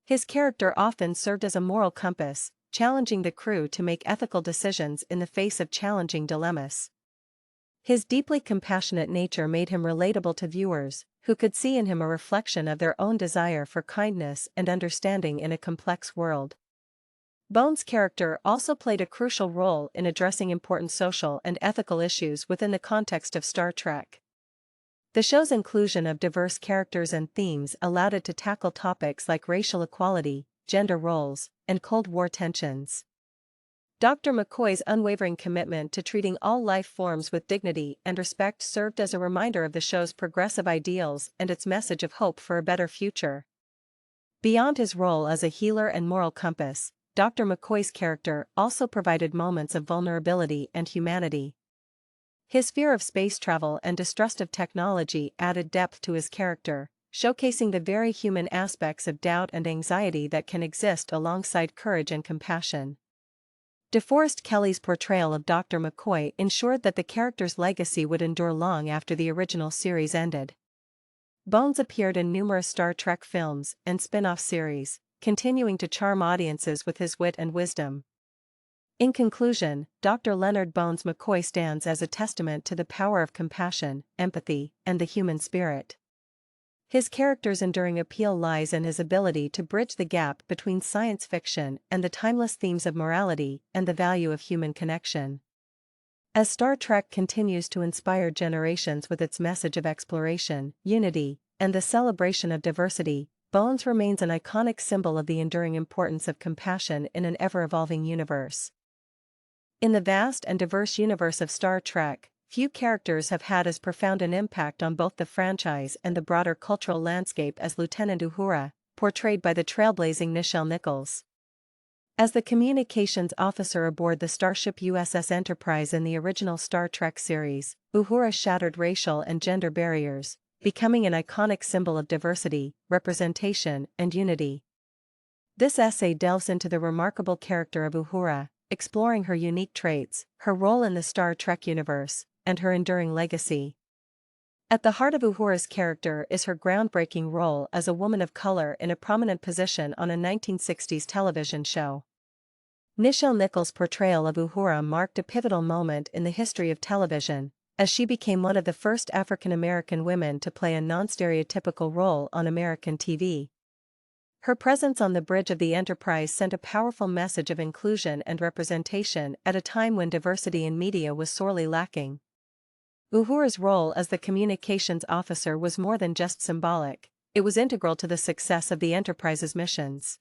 His character often served as a moral compass, challenging the crew to make ethical decisions in the face of challenging dilemmas. His deeply compassionate nature made him relatable to viewers, who could see in him a reflection of their own desire for kindness and understanding in a complex world. Bones' character also played a crucial role in addressing important social and ethical issues within the context of Star Trek. The show's inclusion of diverse characters and themes allowed it to tackle topics like racial equality, gender roles, and Cold War tensions. Dr. McCoy's unwavering commitment to treating all life forms with dignity and respect served as a reminder of the show's progressive ideals and its message of hope for a better future. Beyond his role as a healer and moral compass, Dr. McCoy's character also provided moments of vulnerability and humanity. His fear of space travel and distrust of technology added depth to his character, showcasing the very human aspects of doubt and anxiety that can exist alongside courage and compassion. DeForest Kelley's portrayal of Dr. McCoy ensured that the character's legacy would endure long after the original series ended. Bones appeared in numerous Star Trek films and spin-off series, continuing to charm audiences with his wit and wisdom. In conclusion, Dr. Leonard Bones McCoy stands as a testament to the power of compassion, empathy, and the human spirit. His character's enduring appeal lies in his ability to bridge the gap between science fiction and the timeless themes of morality and the value of human connection. As Star Trek continues to inspire generations with its message of exploration, unity, and the celebration of diversity, Bones remains an iconic symbol of the enduring importance of compassion in an ever-evolving universe. In the vast and diverse universe of Star Trek, few characters have had as profound an impact on both the franchise and the broader cultural landscape as Lieutenant Uhura, portrayed by the trailblazing Nichelle Nichols. As the communications officer aboard the starship USS Enterprise in the original Star Trek series, Uhura shattered racial and gender barriers, becoming an iconic symbol of diversity, representation, and unity. This essay delves into the remarkable character of Uhura, exploring her unique traits, her role in the Star Trek universe, and her enduring legacy. At the heart of Uhura's character is her groundbreaking role as a woman of color in a prominent position on a 1960s television show. Nichelle Nichols' portrayal of Uhura marked a pivotal moment in the history of television, as she became one of the first African American women to play a non-stereotypical role on American TV. Her presence on the bridge of the Enterprise sent a powerful message of inclusion and representation at a time when diversity in media was sorely lacking. Uhura's role as the communications officer was more than just symbolic, it was integral to the success of the Enterprise's missions.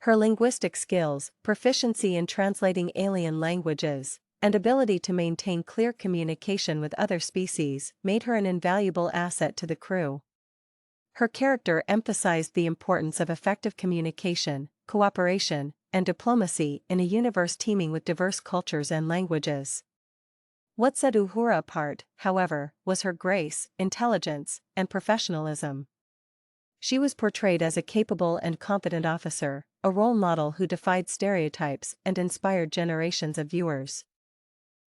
Her linguistic skills, proficiency in translating alien languages, and ability to maintain clear communication with other species made her an invaluable asset to the crew. Her character emphasized the importance of effective communication, cooperation, and diplomacy in a universe teeming with diverse cultures and languages. What set Uhura apart, however, was her grace, intelligence, and professionalism. She was portrayed as a capable and confident officer, a role model who defied stereotypes and inspired generations of viewers.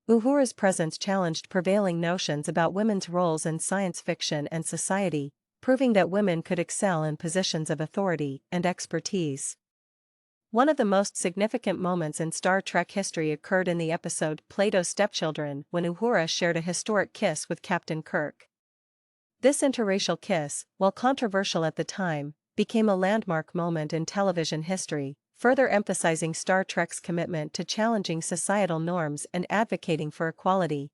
Uhura's presence challenged prevailing notions about women's roles in science fiction and society, proving that women could excel in positions of authority and expertise. One of the most significant moments in Star Trek history occurred in the episode Plato's Stepchildren when Uhura shared a historic kiss with Captain Kirk. This interracial kiss, while controversial at the time, became a landmark moment in television history, further emphasizing Star Trek's commitment to challenging societal norms and advocating for equality.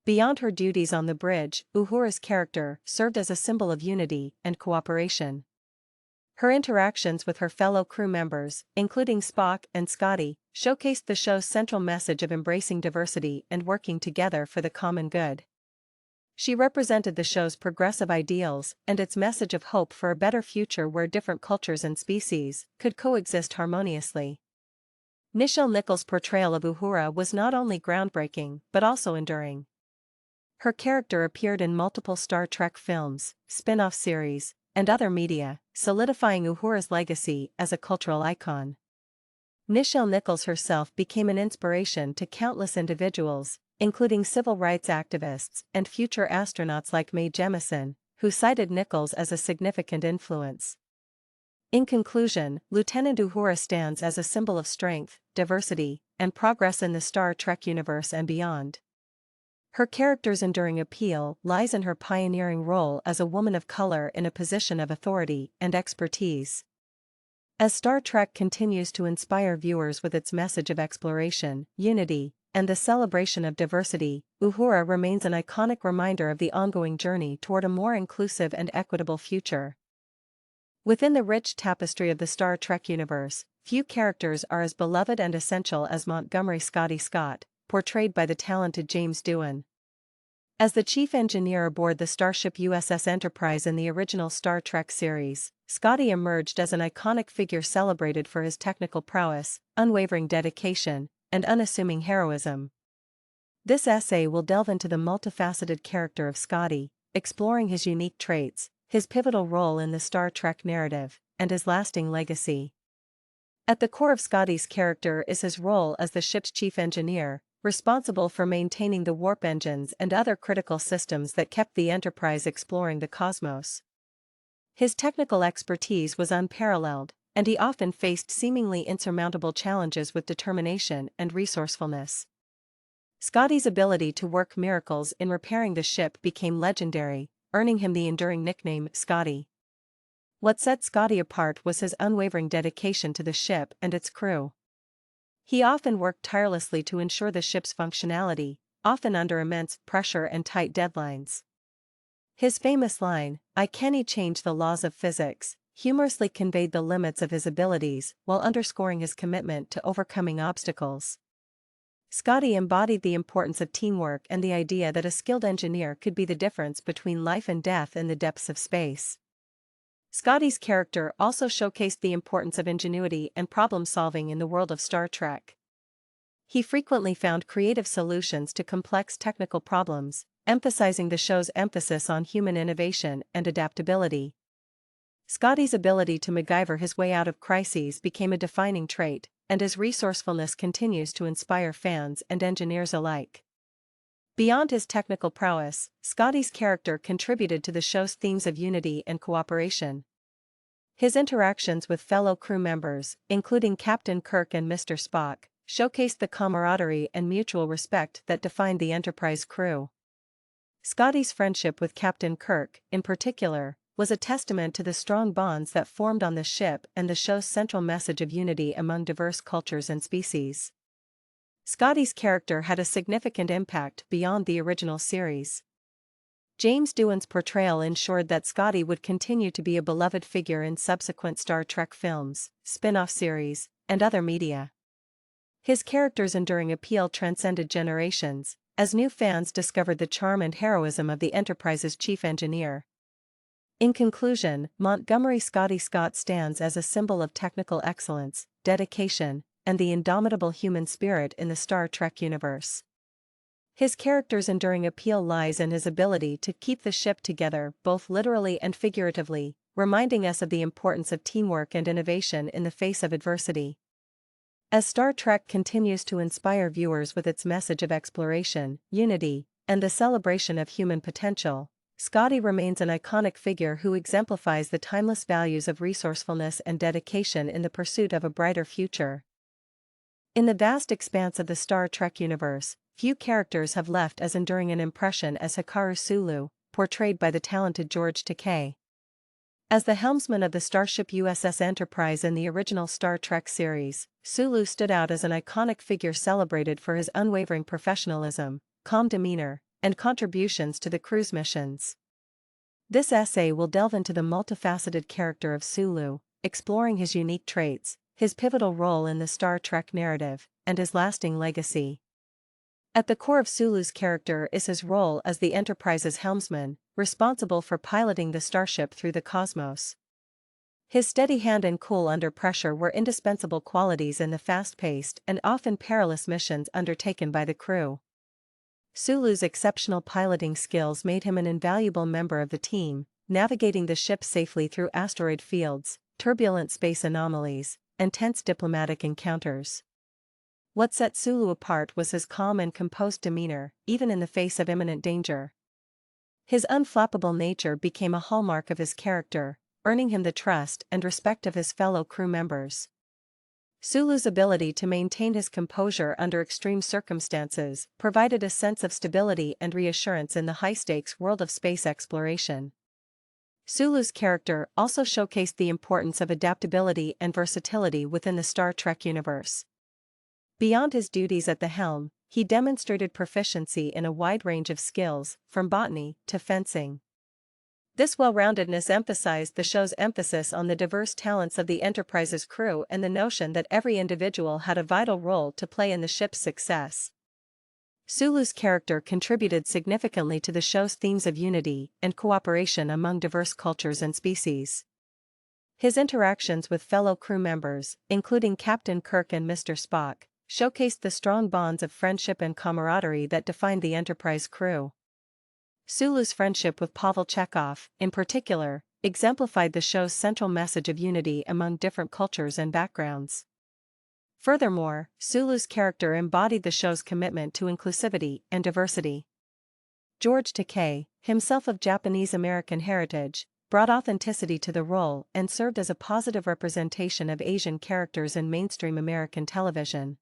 Beyond her duties on the bridge, Uhura's character served as a symbol of unity and cooperation. Her interactions with her fellow crew members, including Spock and Scotty, showcased the show's central message of embracing diversity and working together for the common good. She represented the show's progressive ideals and its message of hope for a better future where different cultures and species could coexist harmoniously. Nichelle Nichols' portrayal of Uhura was not only groundbreaking but also enduring. Her character appeared in multiple Star Trek films, spin-off series, and other media, solidifying Uhura's legacy as a cultural icon. Nichelle Nichols herself became an inspiration to countless individuals, including civil rights activists and future astronauts like Mae Jemison, who cited Nichols as a significant influence. In conclusion, Lieutenant Uhura stands as a symbol of strength, diversity, and progress in the Star Trek universe and beyond. Her character's enduring appeal lies in her pioneering role as a woman of color in a position of authority and expertise. As Star Trek continues to inspire viewers with its message of exploration, unity, and the celebration of diversity, Uhura remains an iconic reminder of the ongoing journey toward a more inclusive and equitable future. Within the rich tapestry of the Star Trek universe, few characters are as beloved and essential as Montgomery Scotty Scott, portrayed by the talented James Doohan. As the chief engineer aboard the starship USS Enterprise in the original Star Trek series, Scotty emerged as an iconic figure celebrated for his technical prowess, unwavering dedication, and unassuming heroism. This essay will delve into the multifaceted character of Scotty, exploring his unique traits, his pivotal role in the Star Trek narrative, and his lasting legacy. At the core of Scotty's character is his role as the ship's chief engineer, responsible for maintaining the warp engines and other critical systems that kept the Enterprise exploring the cosmos. His technical expertise was unparalleled, and he often faced seemingly insurmountable challenges with determination and resourcefulness. Scotty's ability to work miracles in repairing the ship became legendary, earning him the enduring nickname Scotty. What set Scotty apart was his unwavering dedication to the ship and its crew. He often worked tirelessly to ensure the ship's functionality, often under immense pressure and tight deadlines. His famous line, "I can't change the laws of physics," humorously conveyed the limits of his abilities while underscoring his commitment to overcoming obstacles. Scotty embodied the importance of teamwork and the idea that a skilled engineer could be the difference between life and death in the depths of space. Scotty's character also showcased the importance of ingenuity and problem-solving in the world of Star Trek. He frequently found creative solutions to complex technical problems, emphasizing the show's emphasis on human innovation and adaptability. Scotty's ability to MacGyver his way out of crises became a defining trait, and his resourcefulness continues to inspire fans and engineers alike. Beyond his technical prowess, Scotty's character contributed to the show's themes of unity and cooperation. His interactions with fellow crew members, including Captain Kirk and Mr. Spock, showcased the camaraderie and mutual respect that defined the Enterprise crew. Scotty's friendship with Captain Kirk, in particular, was a testament to the strong bonds that formed on the ship and the show's central message of unity among diverse cultures and species. Scotty's character had a significant impact beyond the original series. James Doohan's portrayal ensured that Scotty would continue to be a beloved figure in subsequent Star Trek films, spin-off series, and other media. His character's enduring appeal transcended generations, as new fans discovered the charm and heroism of the Enterprise's chief engineer. In conclusion, Montgomery Scotty Scott stands as a symbol of technical excellence, dedication, and the indomitable human spirit in the Star Trek universe. His character's enduring appeal lies in his ability to keep the ship together both literally and figuratively, reminding us of the importance of teamwork and innovation in the face of adversity. As Star Trek continues to inspire viewers with its message of exploration, unity, and the celebration of human potential, Scotty remains an iconic figure who exemplifies the timeless values of resourcefulness and dedication in the pursuit of a brighter future. In the vast expanse of the Star Trek universe, few characters have left as enduring an impression as Hikaru Sulu, portrayed by the talented George Takei. As the helmsman of the starship USS Enterprise in the original Star Trek series, Sulu stood out as an iconic figure celebrated for his unwavering professionalism, calm demeanor, and contributions to the crew's missions. This essay will delve into the multifaceted character of Sulu, exploring his unique traits, his pivotal role in the Star Trek narrative, and his lasting legacy. At the core of Sulu's character is his role as the Enterprise's helmsman, responsible for piloting the starship through the cosmos. His steady hand and cool under pressure were indispensable qualities in the fast-paced and often perilous missions undertaken by the crew. Sulu's exceptional piloting skills made him an invaluable member of the team, navigating the ship safely through asteroid fields, turbulent space anomalies, and tense diplomatic encounters. What set Sulu apart was his calm and composed demeanor, even in the face of imminent danger. His unflappable nature became a hallmark of his character, earning him the trust and respect of his fellow crew members. Sulu's ability to maintain his composure under extreme circumstances provided a sense of stability and reassurance in the high-stakes world of space exploration. Sulu's character also showcased the importance of adaptability and versatility within the Star Trek universe. Beyond his duties at the helm, he demonstrated proficiency in a wide range of skills, from botany to fencing. This well-roundedness emphasized the show's emphasis on the diverse talents of the Enterprise's crew and the notion that every individual had a vital role to play in the ship's success. Sulu's character contributed significantly to the show's themes of unity and cooperation among diverse cultures and species. His interactions with fellow crew members, including Captain Kirk and Mr. Spock, showcased the strong bonds of friendship and camaraderie that defined the Enterprise crew. Sulu's friendship with Pavel Chekov, in particular, exemplified the show's central message of unity among different cultures and backgrounds. Furthermore, Sulu's character embodied the show's commitment to inclusivity and diversity. George Takei, himself of Japanese-American heritage, brought authenticity to the role and served as a positive representation of Asian characters in mainstream American television.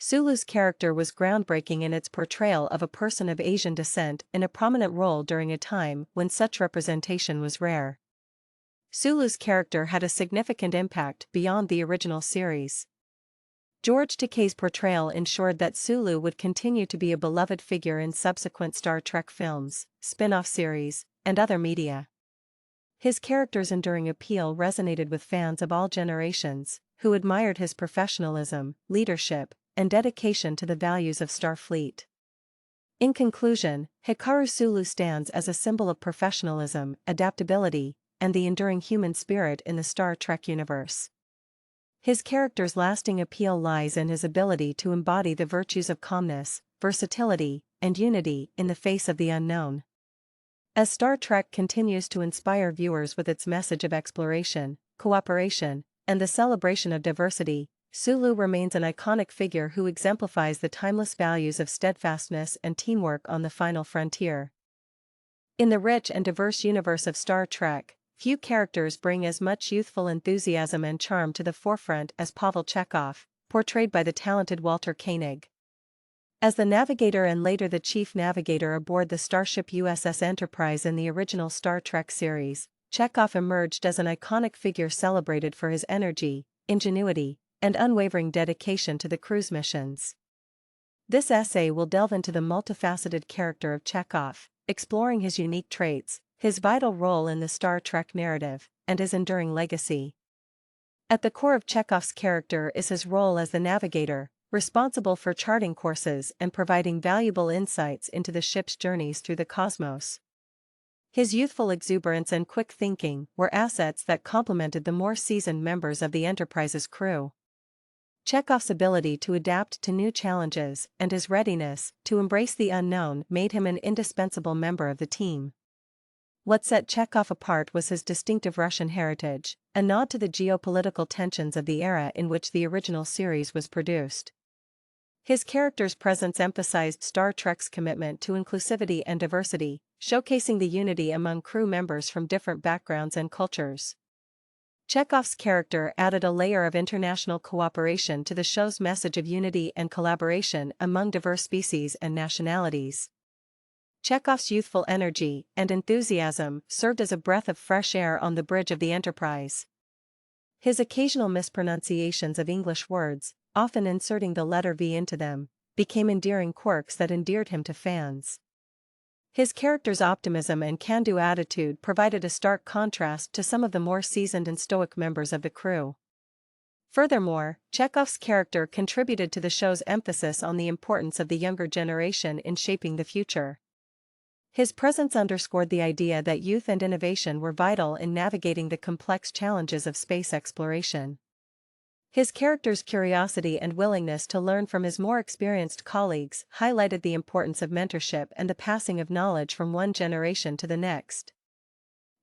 Sulu's character was groundbreaking in its portrayal of a person of Asian descent in a prominent role during a time when such representation was rare. Sulu's character had a significant impact beyond the original series. George Takei's portrayal ensured that Sulu would continue to be a beloved figure in subsequent Star Trek films, spin-off series, and other media. His character's enduring appeal resonated with fans of all generations, who admired his professionalism, leadership, and dedication to the values of Starfleet. In conclusion, Hikaru Sulu stands as a symbol of professionalism, adaptability, and the enduring human spirit in the Star Trek universe. His character's lasting appeal lies in his ability to embody the virtues of calmness, versatility, and unity in the face of the unknown. As Star Trek continues to inspire viewers with its message of exploration, cooperation, and the celebration of diversity, Sulu remains an iconic figure who exemplifies the timeless values of steadfastness and teamwork on the final frontier. In the rich and diverse universe of Star Trek, few characters bring as much youthful enthusiasm and charm to the forefront as Pavel Chekov, portrayed by the talented Walter Koenig. As the navigator and later the chief navigator aboard the starship USS Enterprise in the original Star Trek series, Chekov emerged as an iconic figure celebrated for his energy, ingenuity, and unwavering dedication to the crew's missions. This essay will delve into the multifaceted character of Chekov, exploring his unique traits, his vital role in the Star Trek narrative, and his enduring legacy. At the core of Chekov's character is his role as the navigator, responsible for charting courses and providing valuable insights into the ship's journeys through the cosmos. His youthful exuberance and quick thinking were assets that complemented the more seasoned members of the Enterprise's crew. Chekov's ability to adapt to new challenges and his readiness to embrace the unknown made him an indispensable member of the team. What set Chekov apart was his distinctive Russian heritage, a nod to the geopolitical tensions of the era in which the original series was produced. His character's presence emphasized Star Trek's commitment to inclusivity and diversity, showcasing the unity among crew members from different backgrounds and cultures. Chekov's character added a layer of international cooperation to the show's message of unity and collaboration among diverse species and nationalities. Chekov's youthful energy and enthusiasm served as a breath of fresh air on the bridge of the Enterprise. His occasional mispronunciations of English words, often inserting the letter V into them, became endearing quirks that endeared him to fans. His character's optimism and can-do attitude provided a stark contrast to some of the more seasoned and stoic members of the crew. Furthermore, Chekov's character contributed to the show's emphasis on the importance of the younger generation in shaping the future. His presence underscored the idea that youth and innovation were vital in navigating the complex challenges of space exploration. His character's curiosity and willingness to learn from his more experienced colleagues highlighted the importance of mentorship and the passing of knowledge from one generation to the next.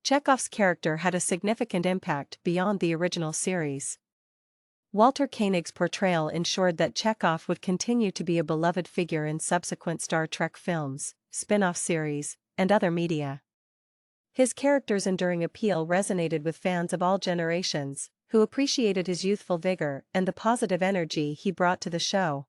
Chekov's character had a significant impact beyond the original series. Walter Koenig's portrayal ensured that Chekov would continue to be a beloved figure in subsequent Star Trek films, spin-off series, and other media. His character's enduring appeal resonated with fans of all generations, who appreciated his youthful vigor and the positive energy he brought to the show.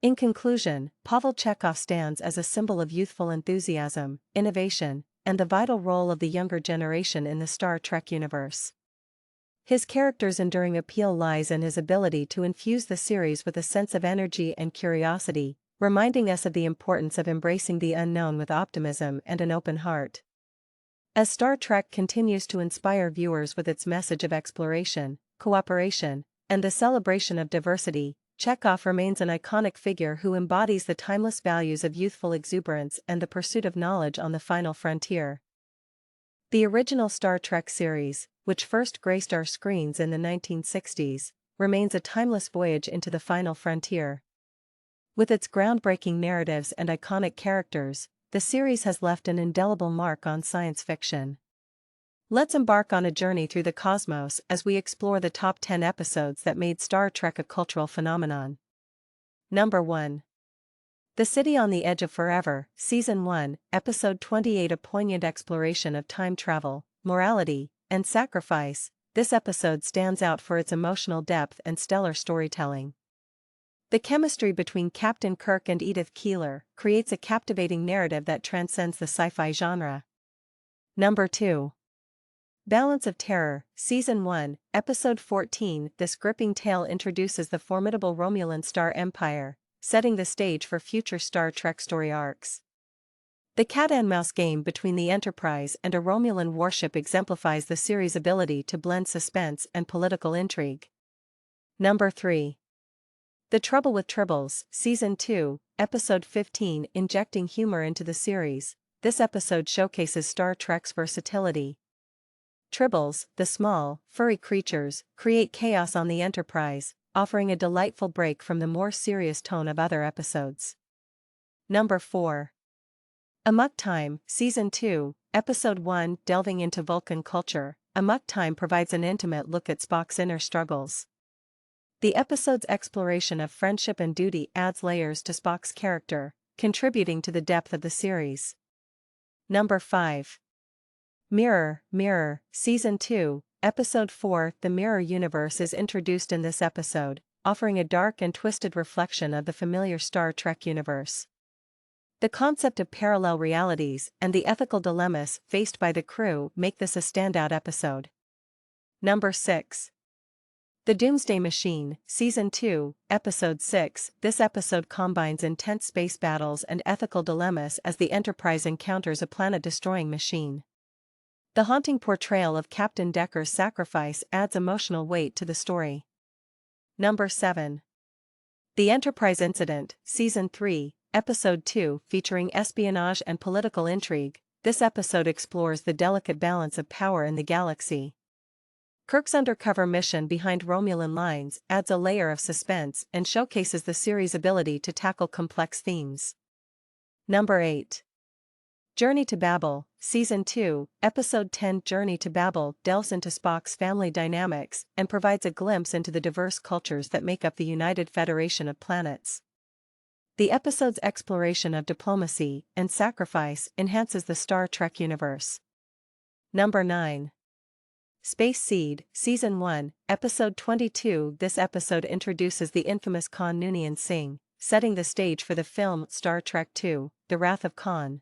In conclusion, Pavel Chekov stands as a symbol of youthful enthusiasm, innovation, and the vital role of the younger generation in the Star Trek universe. His character's enduring appeal lies in his ability to infuse the series with a sense of energy and curiosity, reminding us of the importance of embracing the unknown with optimism and an open heart. As Star Trek continues to inspire viewers with its message of exploration, cooperation, and the celebration of diversity, Chekov remains an iconic figure who embodies the timeless values of youthful exuberance and the pursuit of knowledge on the final frontier. The original Star Trek series, which first graced our screens in the 1960s, remains a timeless voyage into the final frontier. With its groundbreaking narratives and iconic characters, the series has left an indelible mark on science fiction. Let's embark on a journey through the cosmos as we explore the top 10 episodes that made Star Trek a cultural phenomenon. Number 1. The City on the Edge of Forever, Season 1, Episode 28. A poignant exploration of time travel, morality, and sacrifice, this episode stands out for its emotional depth and stellar storytelling. The chemistry between Captain Kirk and Edith Keeler creates a captivating narrative that transcends the sci-fi genre. Number 2. Balance of Terror, Season 1, Episode 14. This gripping tale introduces the formidable Romulan Star Empire, setting the stage for future Star Trek story arcs. The cat-and-mouse game between the Enterprise and a Romulan warship exemplifies the series' ability to blend suspense and political intrigue. Number 3. The Trouble with Tribbles, Season 2, Episode 15. Injecting humor into the series, this episode showcases Star Trek's versatility. Tribbles, the small, furry creatures, create chaos on the Enterprise, offering a delightful break from the more serious tone of other episodes. Number 4. Amok Time, Season 2, Episode 1. Delving into Vulcan culture, Amok Time provides an intimate look at Spock's inner struggles. The episode's exploration of friendship and duty adds layers to Spock's character, contributing to the depth of the series. Number 5. Mirror, Mirror, Season 2, Episode 4. The Mirror universe is introduced in this episode, offering a dark and twisted reflection of the familiar Star Trek universe. The concept of parallel realities and the ethical dilemmas faced by the crew make this a standout episode. Number 6. The Doomsday Machine, Season 2, Episode 6. This episode combines intense space battles and ethical dilemmas as the Enterprise encounters a planet-destroying machine. The haunting portrayal of Captain Decker's sacrifice adds emotional weight to the story. Number 7. The Enterprise Incident, Season 3, Episode 2. Featuring espionage and political intrigue, this episode explores the delicate balance of power in the galaxy. Kirk's undercover mission behind Romulan lines adds a layer of suspense and showcases the series' ability to tackle complex themes. Number 8. Journey to Babel, Season 2, Episode 10. Journey to Babel delves into Spock's family dynamics and provides a glimpse into the diverse cultures that make up the United Federation of Planets. The episode's exploration of diplomacy and sacrifice enhances the Star Trek universe. Number 9. Space Seed, Season 1, Episode 22. This episode introduces the infamous Khan Noonien Singh, setting the stage for the film Star Trek II, The Wrath of Khan.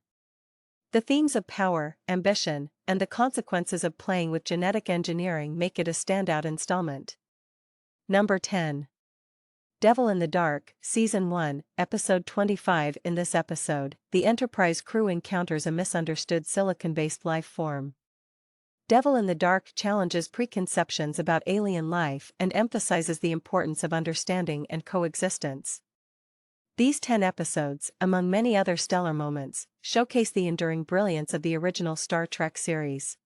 The themes of power, ambition, and the consequences of playing with genetic engineering make it a standout installment. Number 10. Devil in the Dark, Season 1, Episode 25. In this episode, the Enterprise crew encounters a misunderstood silicon-based life form. Devil in the Dark challenges preconceptions about alien life and emphasizes the importance of understanding and coexistence. These 10 episodes, among many other stellar moments, showcase the enduring brilliance of the original Star Trek series.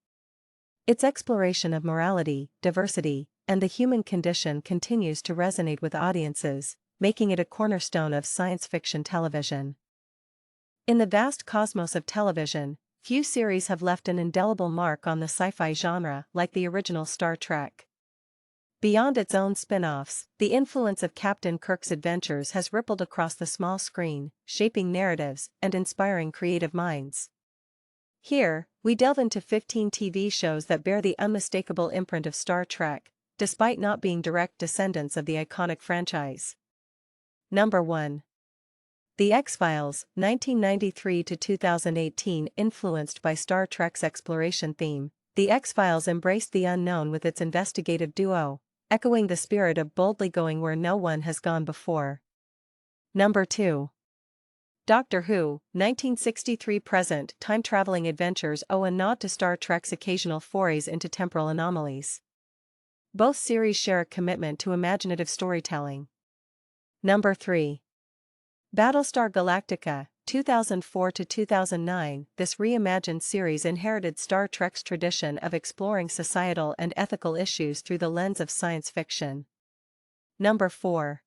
Its exploration of morality, diversity, and the human condition continues to resonate with audiences, making it a cornerstone of science fiction television. In the vast cosmos of television, few series have left an indelible mark on the sci-fi genre like the original Star Trek. Beyond its own spin-offs, the influence of Captain Kirk's adventures has rippled across the small screen, shaping narratives and inspiring creative minds. Here, we delve into 15 TV shows that bear the unmistakable imprint of Star Trek, despite not being direct descendants of the iconic franchise. Number 1. The X-Files, 1993 to 2018. Influenced by Star Trek's exploration theme, The X-Files embraced the unknown with its investigative duo, echoing the spirit of boldly going where no one has gone before. Number 2. Doctor Who, 1963-present. Time-traveling adventures owe a nod to Star Trek's occasional forays into temporal anomalies. Both series share a commitment to imaginative storytelling. Number 3. Battlestar Galactica, 2004 to 2009. This reimagined series inherited Star Trek's tradition of exploring societal and ethical issues through the lens of science fiction. Number 4.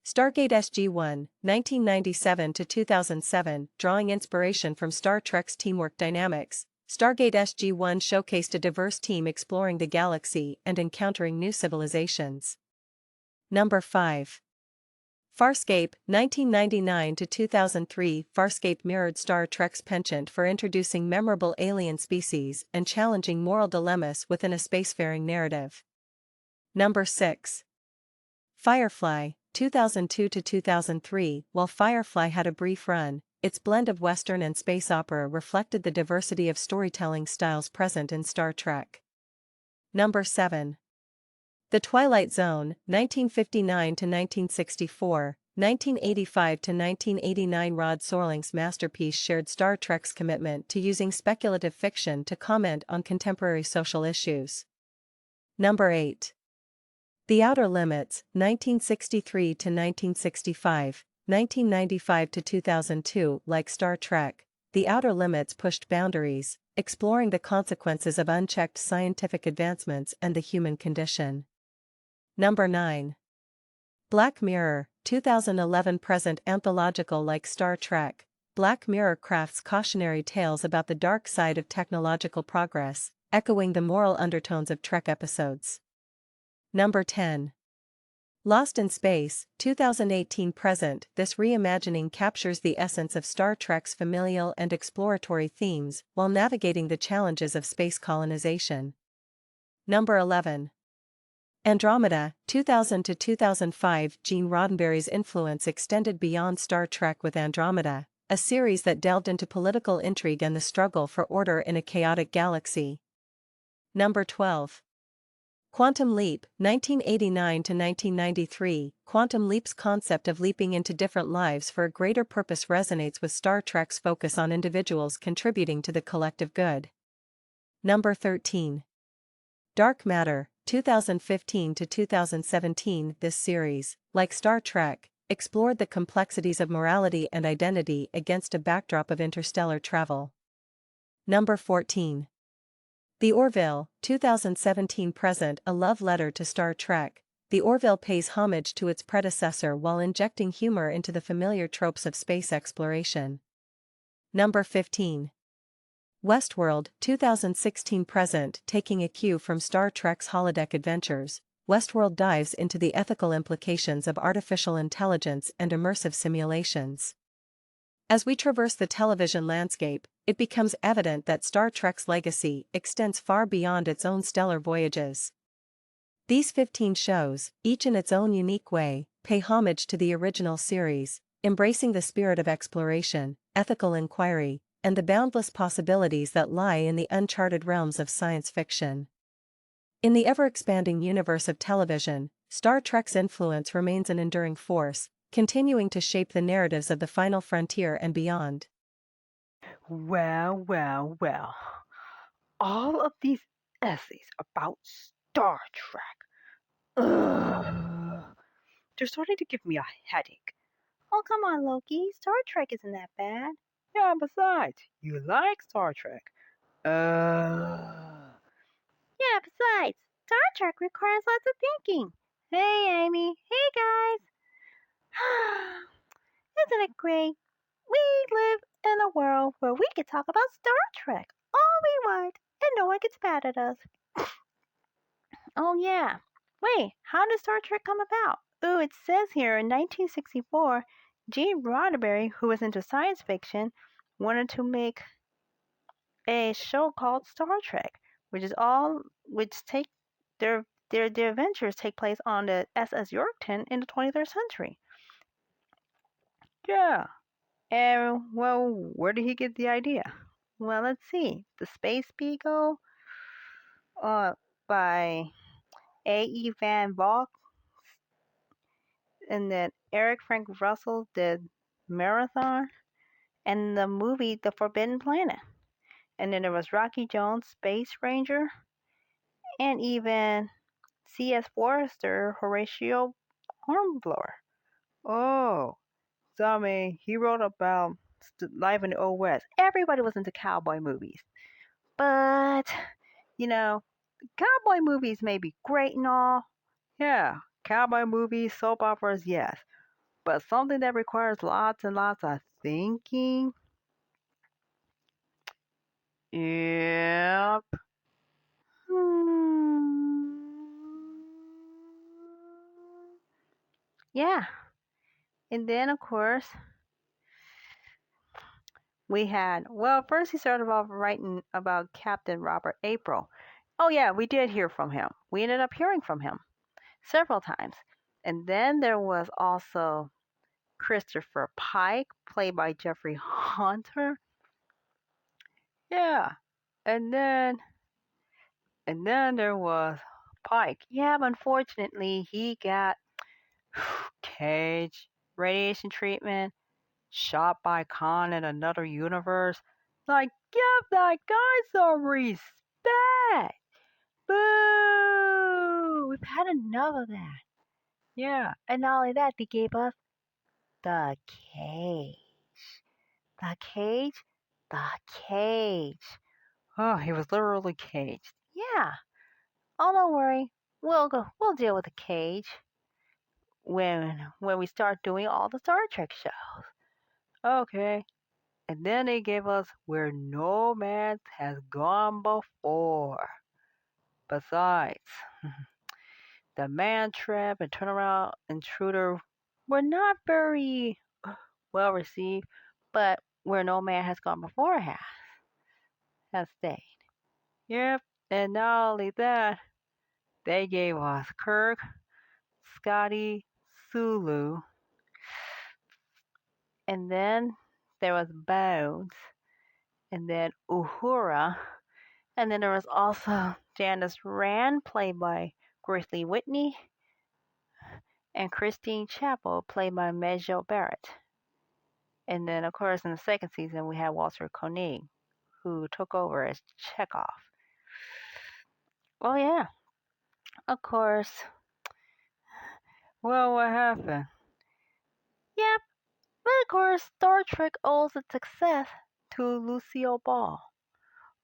Stargate SG-1, 1997 to 2007. Drawing inspiration from Star Trek's teamwork dynamics, Stargate SG-1 showcased a diverse team exploring the galaxy and encountering new civilizations. Number 5. Farscape, 1999 to 2003. Farscape mirrored Star Trek's penchant for introducing memorable alien species and challenging moral dilemmas within a spacefaring narrative. Number 6. Firefly, 2002 to 2003. While Firefly had a brief run, its blend of Western and space opera reflected the diversity of storytelling styles present in Star Trek. Number 7. The Twilight Zone, 1959 to 1964, 1985 to 1989. Rod Serling's masterpiece shared Star Trek's commitment to using speculative fiction to comment on contemporary social issues. Number 8. The Outer Limits, 1963 to 1965, 1995 to 2002. Like Star Trek, The Outer Limits pushed boundaries, exploring the consequences of unchecked scientific advancements and the human condition. Number 9. Black Mirror, 2011-present. Anthological. Like Star Trek, Black Mirror crafts cautionary tales about the dark side of technological progress, echoing the moral undertones of Trek episodes. Number 10. Lost in Space, 2018-present. This reimagining captures the essence of Star Trek's familial and exploratory themes while navigating the challenges of space colonization. Number 11. Andromeda, 2000 to 2005. Gene Roddenberry's influence extended beyond Star Trek with Andromeda, a series that delved into political intrigue and the struggle for order in a chaotic galaxy. Number 12. Quantum Leap, 1989 to 1993. Quantum Leap's concept of leaping into different lives for a greater purpose resonates with Star Trek's focus on individuals contributing to the collective good. Number 13. Dark Matter, 2015 to 2017. This series, like Star Trek, explored the complexities of morality and identity against a backdrop of interstellar travel. Number 14. The Orville, 2017-present. A love letter to Star Trek, The Orville pays homage to its predecessor while injecting humor into the familiar tropes of space exploration. Number 15. Westworld, 2016-present. Taking a cue from Star Trek's holodeck adventures, Westworld dives into the ethical implications of artificial intelligence and immersive simulations. As we traverse the television landscape, it becomes evident that Star Trek's legacy extends far beyond its own stellar voyages. These 15 shows, each in its own unique way, pay homage to the original series, embracing the spirit of exploration, ethical inquiry, and the boundless possibilities that lie in the uncharted realms of science fiction. In the ever-expanding universe of television, Star Trek's influence remains an enduring force, continuing to shape the narratives of the final frontier and beyond.
Well, well, well. All of these essays about Star Trek. Ugh. They're starting to give me a headache.
Oh, come on, Loki. Star Trek isn't that bad.
Yeah, besides, you like Star Trek.
Yeah, besides, Star Trek requires lots of thinking. Hey, Amy. Hey, guys. Isn't it great? We live in a world where we can talk about Star Trek all we want and no one gets mad at us. Oh, yeah. Wait, how did Star Trek come about? Ooh, it says here in 1964, Gene Roddenberry, who was into science fiction, wanted to make a show called Star Trek, which take their adventures take place on the SS Yorkton in the 23rd century.
Yeah. And, well, where did he get the idea?
Well, let's see. The Space Beagle by A.E. Van Vogt, and then Eric Frank Russell did Marathon, and the movie The Forbidden Planet. And then there was Rocky Jones, Space Ranger, and even C.S. Forrester, Horatio Hornblower.
Oh, so I mean, he wrote about life in the Old West.
Everybody was into cowboy movies. But, you know, cowboy movies may be great and all.
Yeah, cowboy movies, soap operas, yes. But something that requires lots and lots of thinking? Yep.
Yeah. And then, of course, we had, well, first he started off writing about Captain Robert April. Oh, yeah, we did hear from him. We ended up hearing from him several times. And then there was also Christopher Pike, played by Jeffrey Hunter.
Yeah. And then there was Pike.
Yeah, but unfortunately, he got
Cage, radiation treatment, shot by Khan in another universe. Like, give that guy some respect.
boo! We've had enough of that.
Yeah.
And not only that, they gave us the cage. The cage? The cage.
Oh, he was literally caged.
Yeah. Oh, don't worry. We'll deal with the cage when we start doing all the Star Trek shows.
Okay. And then they gave us Where No Man Has Gone Before. Besides, the Man Trap and Turnaround Intruder were not very well received, but Where No Man Has Gone Before has stayed. Yep, and not only that, they gave us Kirk, Scotty, Sulu,
And then there was Bones, and then Uhura, and then there was also Janice Rand, played by Grizzly Whitney, and Christine Chapel, played by Majel Barrett. And then, of course, in the second season, we had Walter Koenig, who took over as Chekov. Oh, yeah. Of course.
well, what happened?
Yep. But of course, Star Trek owes its success to Lucille Ball.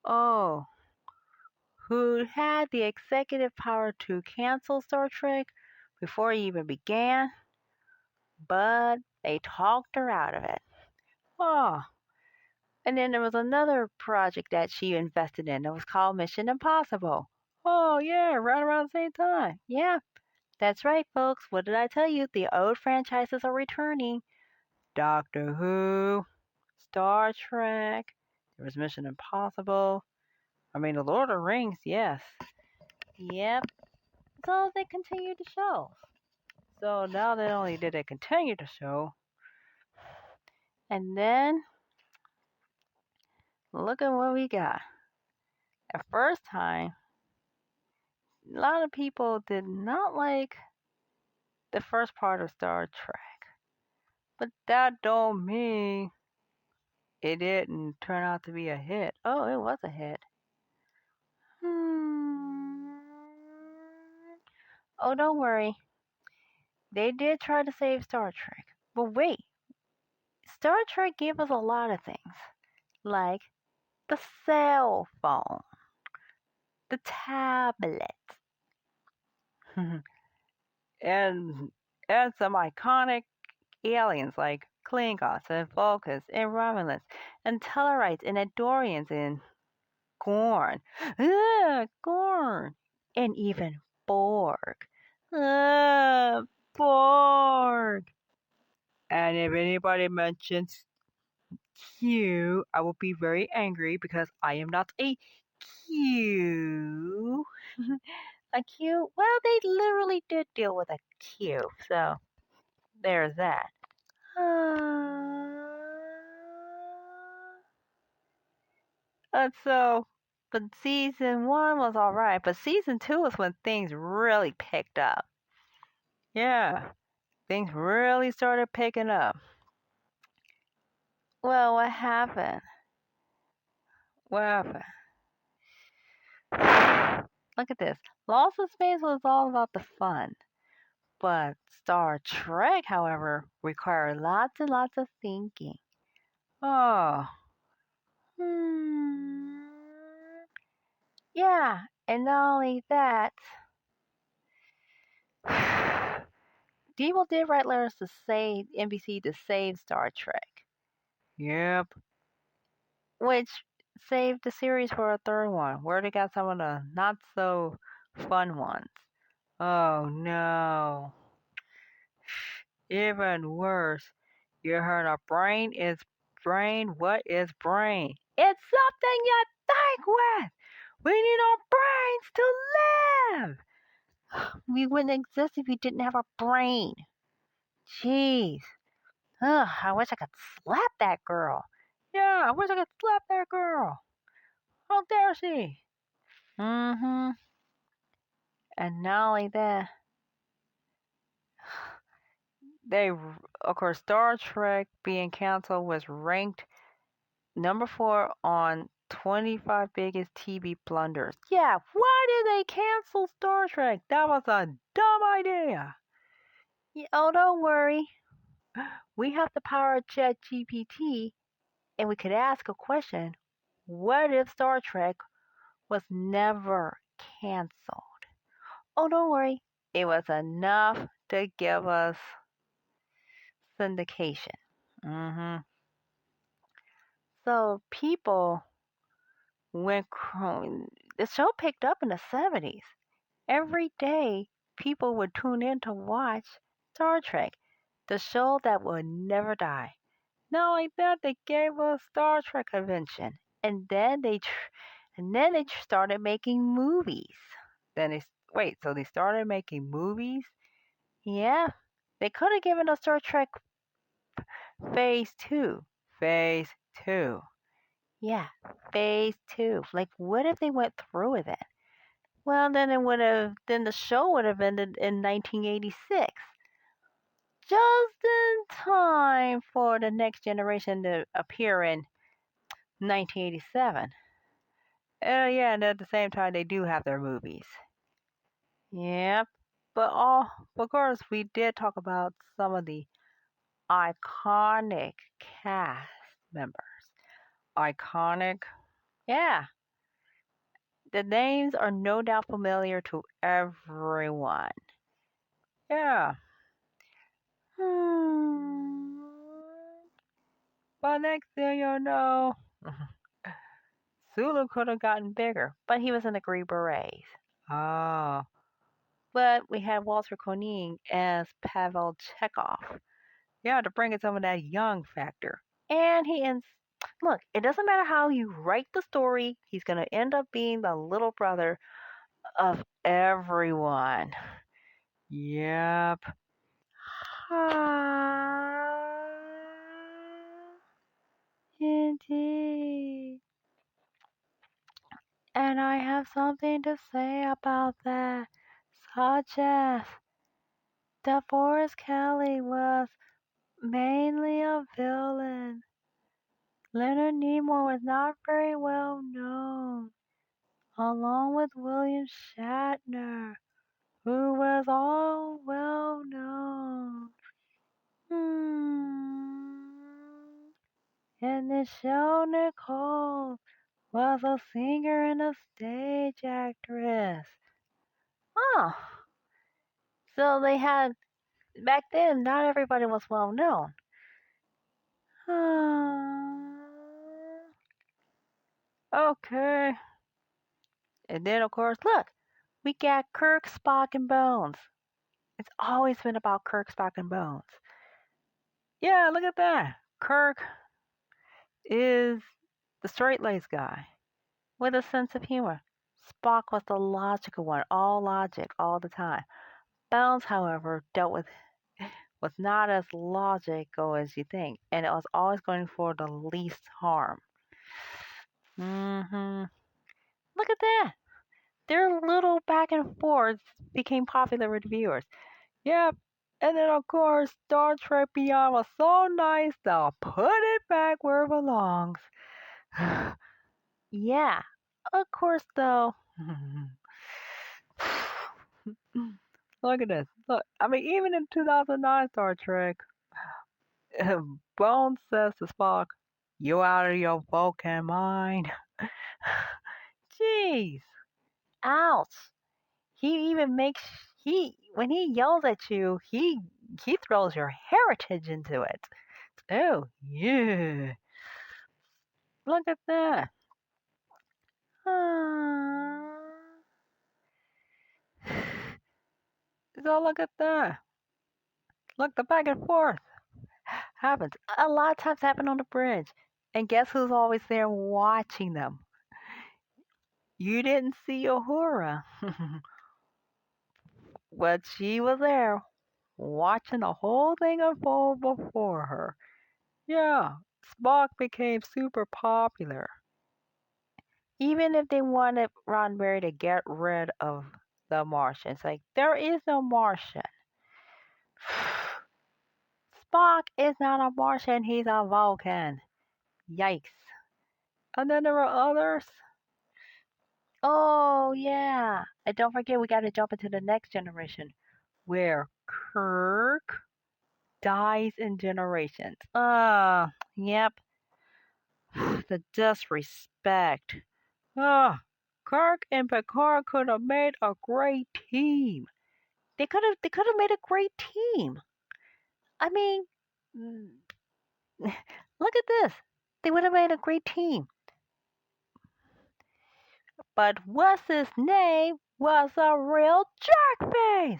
Oh,
Who had the executive power to cancel Star Trek before it even began, but they talked her out of it.
oh,
And then there was another project that she invested in that was called Mission Impossible.
oh, yeah, right around the same time.
Yeah, that's right, folks. What did I tell you? The old franchises are returning.
Doctor Who, Star Trek, there was Mission Impossible. I mean, The Lord of the Rings, yes.
Yep. So they continue to show.
So now not only did they continue to show,
And then look at what we got. The first time, a lot of people did not like the first part of Star Trek.
but that don't mean it didn't turn out to be a hit.
Oh, it was a hit. Oh, don't worry. They did try to save Star Trek. But wait, Star Trek gave us a lot of things. Like the cell phone, the tablet.
and some iconic aliens like Klingons and Vulcans and Romulans and Tellarites and Andorians and Gorn. Gorn.
And even Borg.
Borg. And if anybody mentions Q, I will be very angry because I am not a Q.
A Q? Well, they literally did deal with a Q, so there's that. But season 1 was alright, but season 2 is when things really picked up.
Yeah, things really started picking up.
Well, what happened?
What happened?
Look at this. Lost in Space was all about the fun. But Star Trek, however, required lots and lots of thinking.
Oh.
Yeah, and not only that, Deeble did write letters to save NBC to save Star Trek.
Yep.
Which saved the series for a third one, where they got some of the not so fun ones.
Oh no. Even worse. You heard of brain is brain? What is brain?
It's something you think with!
We need our brains to live!
We wouldn't exist if we didn't have a brain. Jeez. Ugh, I wish I could slap that girl.
Yeah, I wish I could slap that girl. How dare she?
Mm-hmm. And not only that,
of course, Star Trek being canceled was ranked number 4 on 25 biggest TV blunders. Yeah, why did they cancel Star Trek? That was a dumb idea.
oh, don't worry. We have the power of ChatGPT, and we could ask a question. What if Star Trek was never canceled? Oh, don't worry. It was enough to give us syndication.
Mm-hmm.
So people went. The show picked up in the 70s. Every day, people would tune in to watch Star Trek, the show that would never die. Not like that, they gave us Star Trek convention, and then they started making movies.
So they started making movies?
Yeah, they could have given us Star Trek Phase 2.
Phase 2.
Yeah, Phase 2. Like, what if they went through with it? Well, then the show would have ended in 1986. Just in time for the next generation to appear in 1987.
Yeah, and at the same time, they do have their movies.
Yep.
But of course, we did talk about some of the iconic cast members. Iconic?
Yeah. The names are no doubt familiar to everyone.
Yeah. But next thing you know, Sulu could have gotten bigger.
But he was in the Green Berets.
Oh.
But we had Walter Koenig as Pavel Chekov.
Yeah, to bring in some of that young factor.
And look, it doesn't matter how you write the story, he's going to end up being the little brother of everyone.
Yep.
Indeed. And I have something to say about that, such as DeForest Kelly was mainly a villain. Leonard Nimoy was not very well known, along with William Shatner, who was all well known. And the show Nicole was a singer and a stage actress. Oh, so they had, back then, not everybody was well known.
Okay.
And then, of course, look, we got Kirk, Spock, and Bones. It's always been about Kirk, Spock, and Bones.
Yeah, look at that. Kirk
is the straight-laced guy with a sense of humor. Spock was the logical one, all logic, all the time. Bones, however, was not as logical as you think, and it was always going for the least harm. hmm Look at that. Their little back and forth became popular with viewers. Yep. And then, of course, Star Trek Beyond was so nice, they'll put it back where it belongs. Yeah. Of course, though. Look at this. Look, I mean, even in 2009 Star Trek, Bones says to Spock, "You out of your Vulcan mind?" Jeez. Ouch. He even makes when he yells at you, he throws your heritage into it. Oh yeah. Look at that. So look at that. Look, the back and forth happens. A lot of times happen on the bridge. And guess who's always there watching them? You didn't see Uhura. But she was there watching the whole thing unfold before her. Yeah, Spock became super popular. Even if they wanted Roddenberry to get rid of the Martian, it's like, there is no Martian. Spock is not a Martian, he's a Vulcan. Yikes. And then there were others. Oh, yeah. And don't forget, we got to jump into the next generation where Kirk dies in generations. Yep. The disrespect. Kirk and Picard could have made a great team. They could have made a great team. I mean, look at this. They would have made a great team. But what's his name was a real jerkface.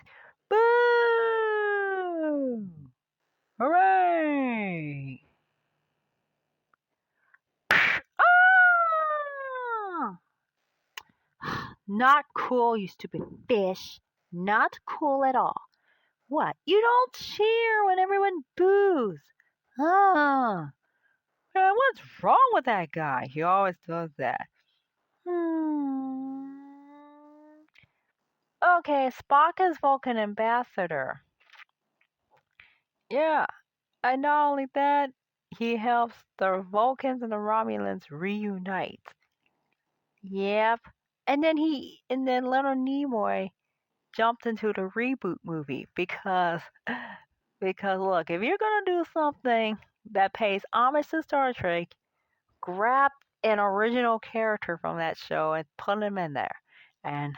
Boo! Hooray! Ah! Not cool, you stupid fish. Not cool at all. What? You don't cheer when everyone boos. Ah. Man, what's wrong with that guy? He always does that. Okay, Spock is Vulcan ambassador. Yeah, and not only that, he helps the Vulcans and the Romulans reunite. Yep. And then Leonard Nimoy jumped into the reboot movie because look, if you're gonna do something that pays homage to Star Trek, grab an original character from that show and put him in there. And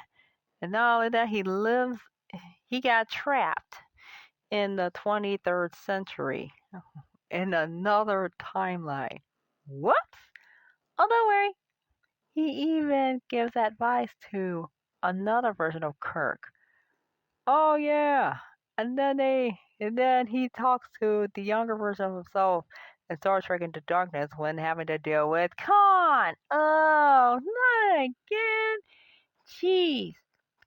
not only that, he got trapped in the 23rd century in another timeline. Whoops! Oh, don't worry. He even gives advice to another version of Kirk. Oh yeah. And then he talks to the younger version of himself in Star Trek Into Darkness when having to deal with Khan. Oh, not again. Jeez.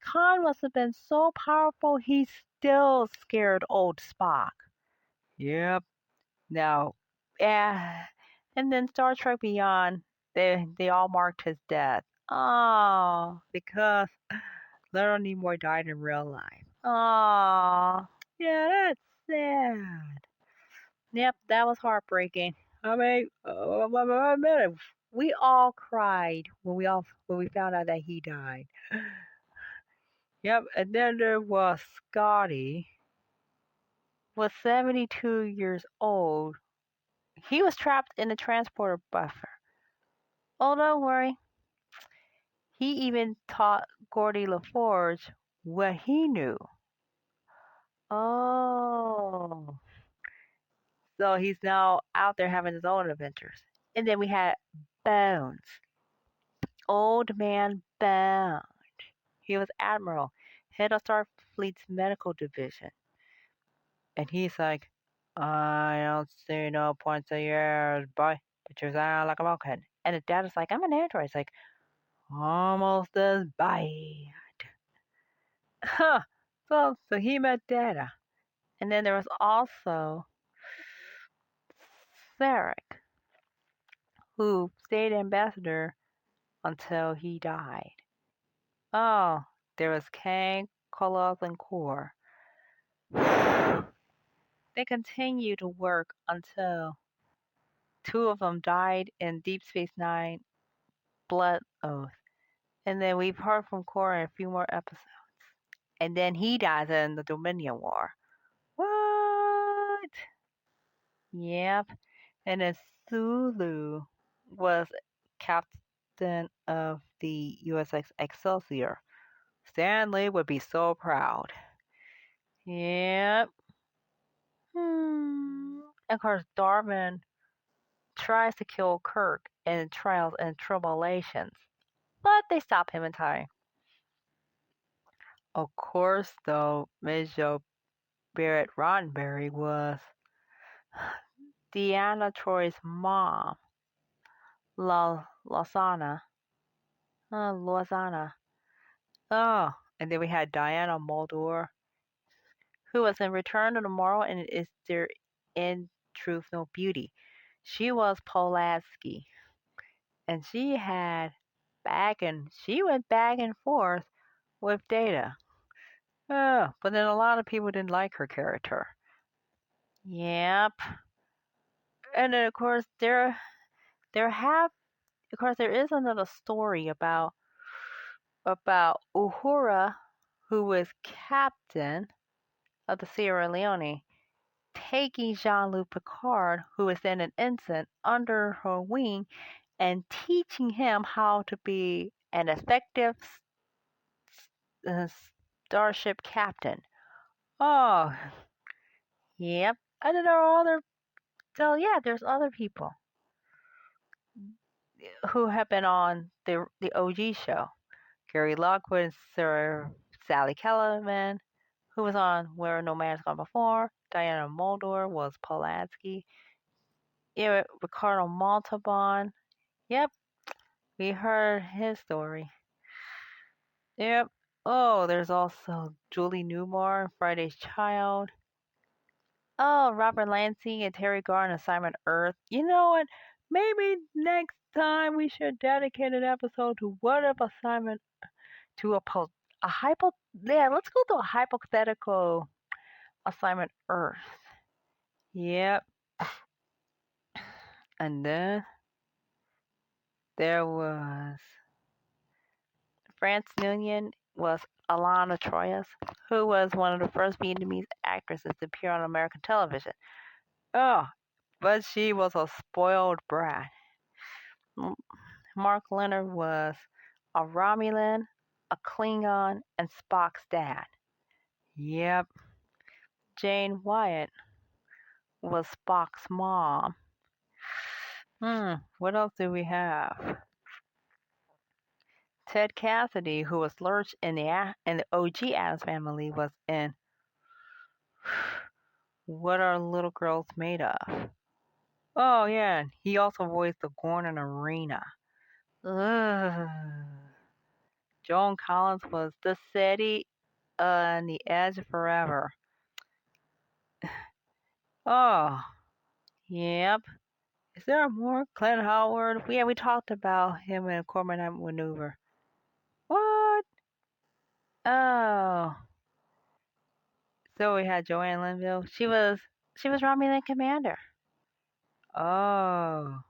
Khan must have been so powerful he still scared old Spock. Yep. Now, and then Star Trek Beyond, they all marked his death. Oh, because Leonard Nimoy died in real life. Oh, yeah, that's sad. Yep, that was heartbreaking. I mean, I admit it, we all cried when we found out that he died. Yep, and then there was Scotty, was 72 years old. He was trapped in a transporter buffer. Oh, don't worry. He even taught Geordi LaForge what he knew. Oh. So he's now out there having his own adventures. And then we had Bones. Old man Bones. He was Admiral, head of Starfleet's medical division. And he's like, I don't see no points of yours, boy. but you're like a bulkhead. And his dad is like, I'm an android. It's like, almost as bad. Huh. So he met Data. And then there was also Sarek, who stayed ambassador until he died. Oh, there was Kang, Koloth, and Kor. They continued to work until two of them died in Deep Space Nine Blood Oath. And then we've heard from Kor in a few more episodes. And then he dies in the Dominion War. What? Yep. And then Sulu was captain of the USS Excelsior. Stanley would be so proud. Yep. Of course, Darwin tries to kill Kirk in Trials and Tribulations, but they stop him in time. Of course, though, Major Barrett Roddenberry was Deanna Troy's mom, Losana. Losana. Oh, and then we had Diana Muldaur, who was in Return of Tomorrow and Is There in Truth No Beauty. She was Pulaski, and she went back and forth with Data. Oh, but then a lot of people didn't like her character. Yep. And then of course there is another story about Uhura, who was captain of the Sierra Leone, taking Jean-Luc Picard, who was then an ensign, under her wing and teaching him how to be an effective starship captain. Oh, yep. And then there's other people who have been on the OG show. Gary Lockwood, Sir Sally Kellerman, who was on Where No Man's Gone Before. Diana Muldaur was Pulaski. Yeah, Ricardo Montalban. Yep, we heard his story. Yep. Oh, there's also Julie Newmar, Friday's Child. Oh, Robert Lansing and Terry Garr on Assignment Earth. You know what? Maybe next time we should dedicate an episode to what if assignment to let's go to a hypothetical assignment Earth. Yep. And then there was France Nguyen was Alana Troyes, who was one of the first Vietnamese actresses to appear on American television. Oh, but she was a spoiled brat. Mark Leonard was a Romulan, a Klingon, and Spock's dad. Yep. Jane Wyatt was Spock's mom. What else do we have? Ted Cassidy, who was Lurch in the OG Addams Family, was in What Are Little Girls Made Of? Oh yeah, he also voiced the Gorn in Arena. Ugh. Joan Collins was the city on the edge of forever. Oh, yep. Is there more? Clint Howard? Yeah, we talked about him in Corman Maneuver. What? Oh. So we had Joanne Linville. She was Romulan Commander. Oh.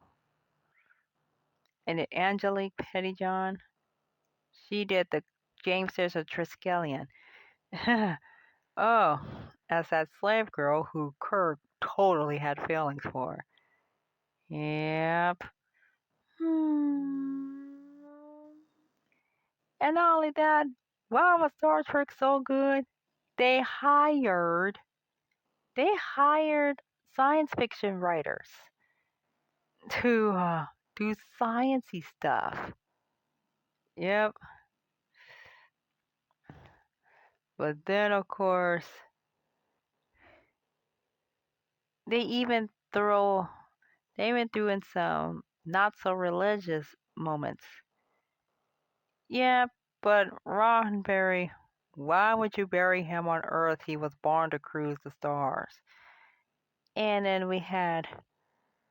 And then Angelique Pettyjohn. She did the James Fisher Triskelion. Oh, as that slave girl who Kirk totally had feelings for. Yep. And not only that, why was Star Trek so good? They hired science fiction writers to do sciencey stuff. Yep. But then of course they even throw They even threw in some not so religious moments. Yeah, but Roddenberry, why would you bury him on Earth? He was born to cruise the stars. And then we had,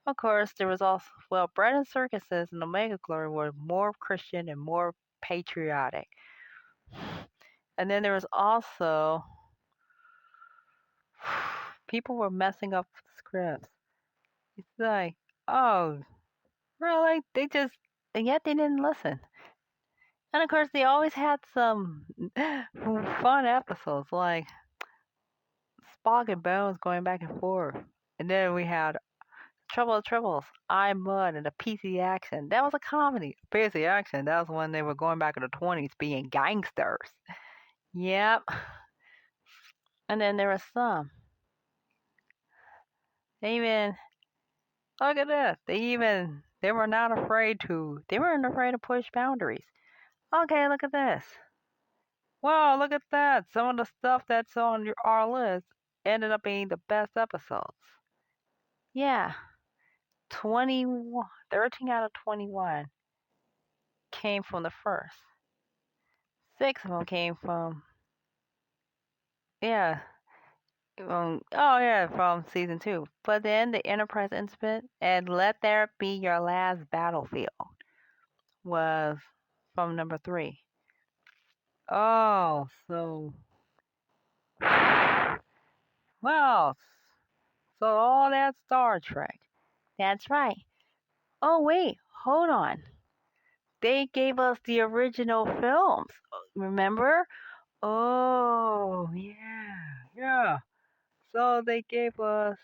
of course, there was also, well, Brennan Circuses and Omega Glory were more Christian and more patriotic. And then there was also, people were messing up scripts. It's like, oh, really? And yet they didn't listen. And of course, they always had some fun episodes, like Spock and Bones going back and forth. And then we had Trouble of Tribbles, I Mud, and the PC Action. That was a comedy. PC Action, that was when they were going back in the 20s being gangsters. Yep. And then there was some. They even, look at this. They weren't afraid to push boundaries. Okay, look at this. Wow, look at that. Some of the stuff that's on our list ended up being the best episodes. Yeah, 21, 13 out of 21 came from the first. 6 of them came from, yeah, from season 2. But then the Enterprise incident and Let There Be Your Last Battlefield was from number 3. Oh, so, well, so all that Star Trek. That's right. Oh, wait, hold on. They gave us the original films, remember? Oh, yeah. So they gave us,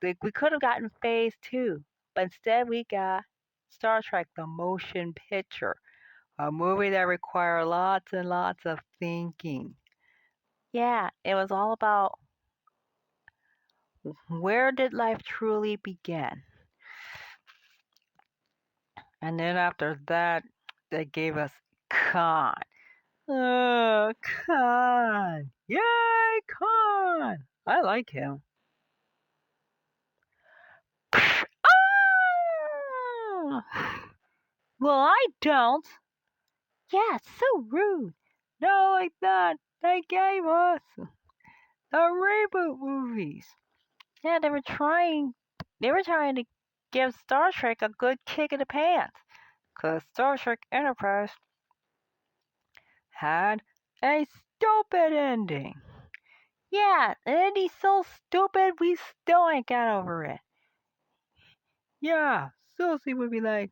we could have gotten Phase 2, but instead we got Star Trek The Motion Picture, a movie that required lots and lots of thinking. Yeah, it was all about where did life truly begin? And then after that, they gave us Khan. Oh, Khan. Yay, Khan. I like him. Oh! Well, I don't. Yeah, it's so rude. No, like that. They gave us the reboot movies. Yeah, they were trying to give Star Trek a good kick in the pants. 'Cause Star Trek Enterprise had a stupid ending. Yeah, the ending's so stupid we still ain't got over it. Yeah, Susie would be like,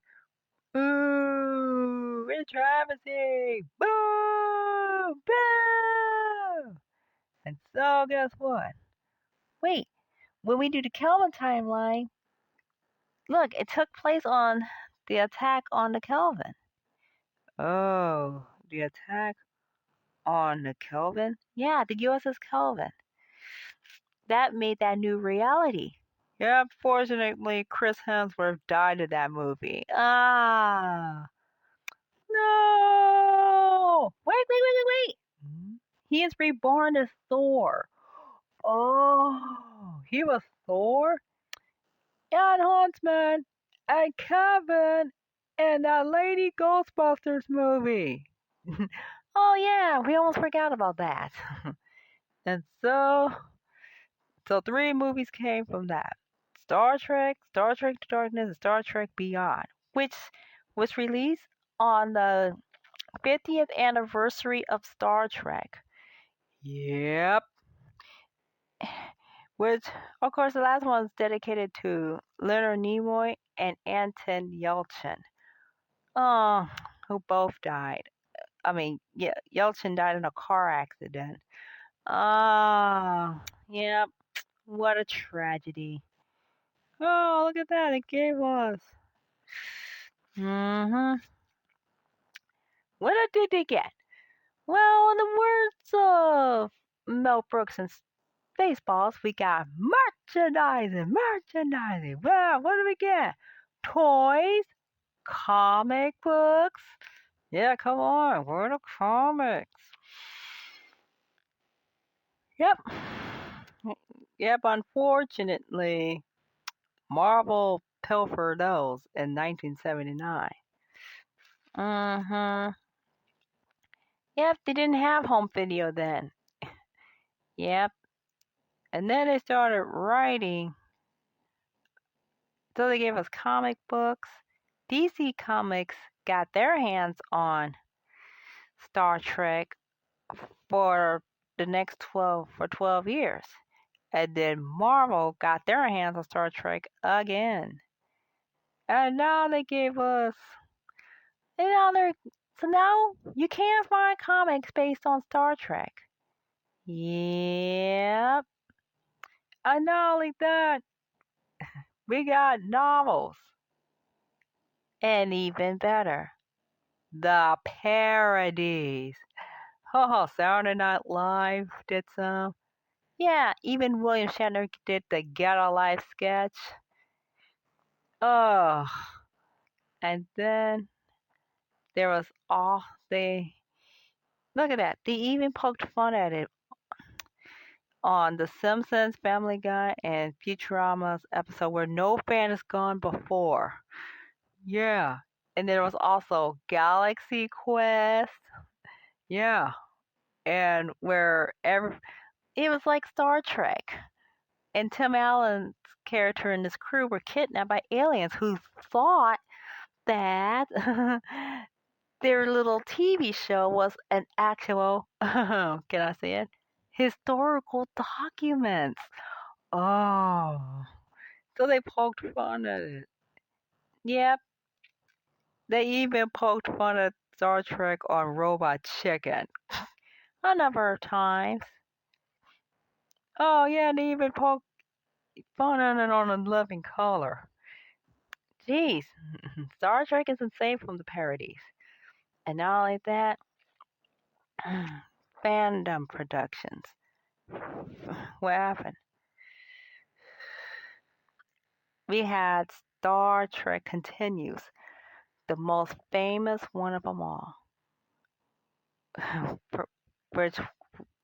"Ooh, it's travesty! Boo! Boo!" And so, guess what? Wait, when we do the Kelvin timeline, look, it took place on the attack on the Kelvin. Oh, the attack on the Kelvin? Yeah, the USS Kelvin. That made that new reality. Yeah, fortunately, Chris Hemsworth died in that movie. Ah, no! Wait. He is reborn as Thor. Oh, he was Thor? And Huntsman and Kevin and that Lady Ghostbusters movie. Oh yeah, we almost forgot about that. And so 3 movies came from that. Star Trek, Star Trek to Darkness, and Star Trek Beyond, which was released on the 50th anniversary of Star Trek. Yep. Which, of course, the last one is dedicated to Leonard Nimoy and Anton Yelchin. Oh, who both died. I mean, yeah, Yelchin died in a car accident. Ah, yep. What a tragedy. Oh, look at that. It gave us. What did they get? Well, in the words of Mel Brooks and Spaceballs, we got merchandising. Wow, what do we get? Toys, comic books. Yeah, come on. Where are the comics? Yep. Yep, unfortunately,
Marvel pilfered those in 1979.
Mm-hmm. Yep, they didn't have home video then. Yep.
And then they started writing. So they gave us comic books. DC Comics got their hands on Star Trek for the next 12 years. And then Marvel got their hands on Star Trek again. And now they gave us, and now they're, so now you can't find comics based on Star Trek. Yep. And not only that, we got novels. And even better, the parodies. Oh, Saturday Night Live did some. Yeah, even William Shatner did the Get a Life sketch. Oh, and then there was all they look at that. They even poked fun at it on The Simpsons, Family Guy, and Futurama's episode where no fan has gone before. Yeah, and there was also Galaxy Quest. Yeah, and where it was like Star Trek, and Tim Allen's character and his crew were kidnapped by aliens who thought that their little TV show was an actual, can I say it? Historical documents. Oh, so they poked fun at it. Yep, they even poked fun at Star Trek on Robot Chicken a number of times. Oh yeah, they even poked fun at it on A Living Color. Jeez, Star Trek is insane from the parodies. And not only that, fandom productions. What happened? We had Star Trek Continues, the most famous one of them all, which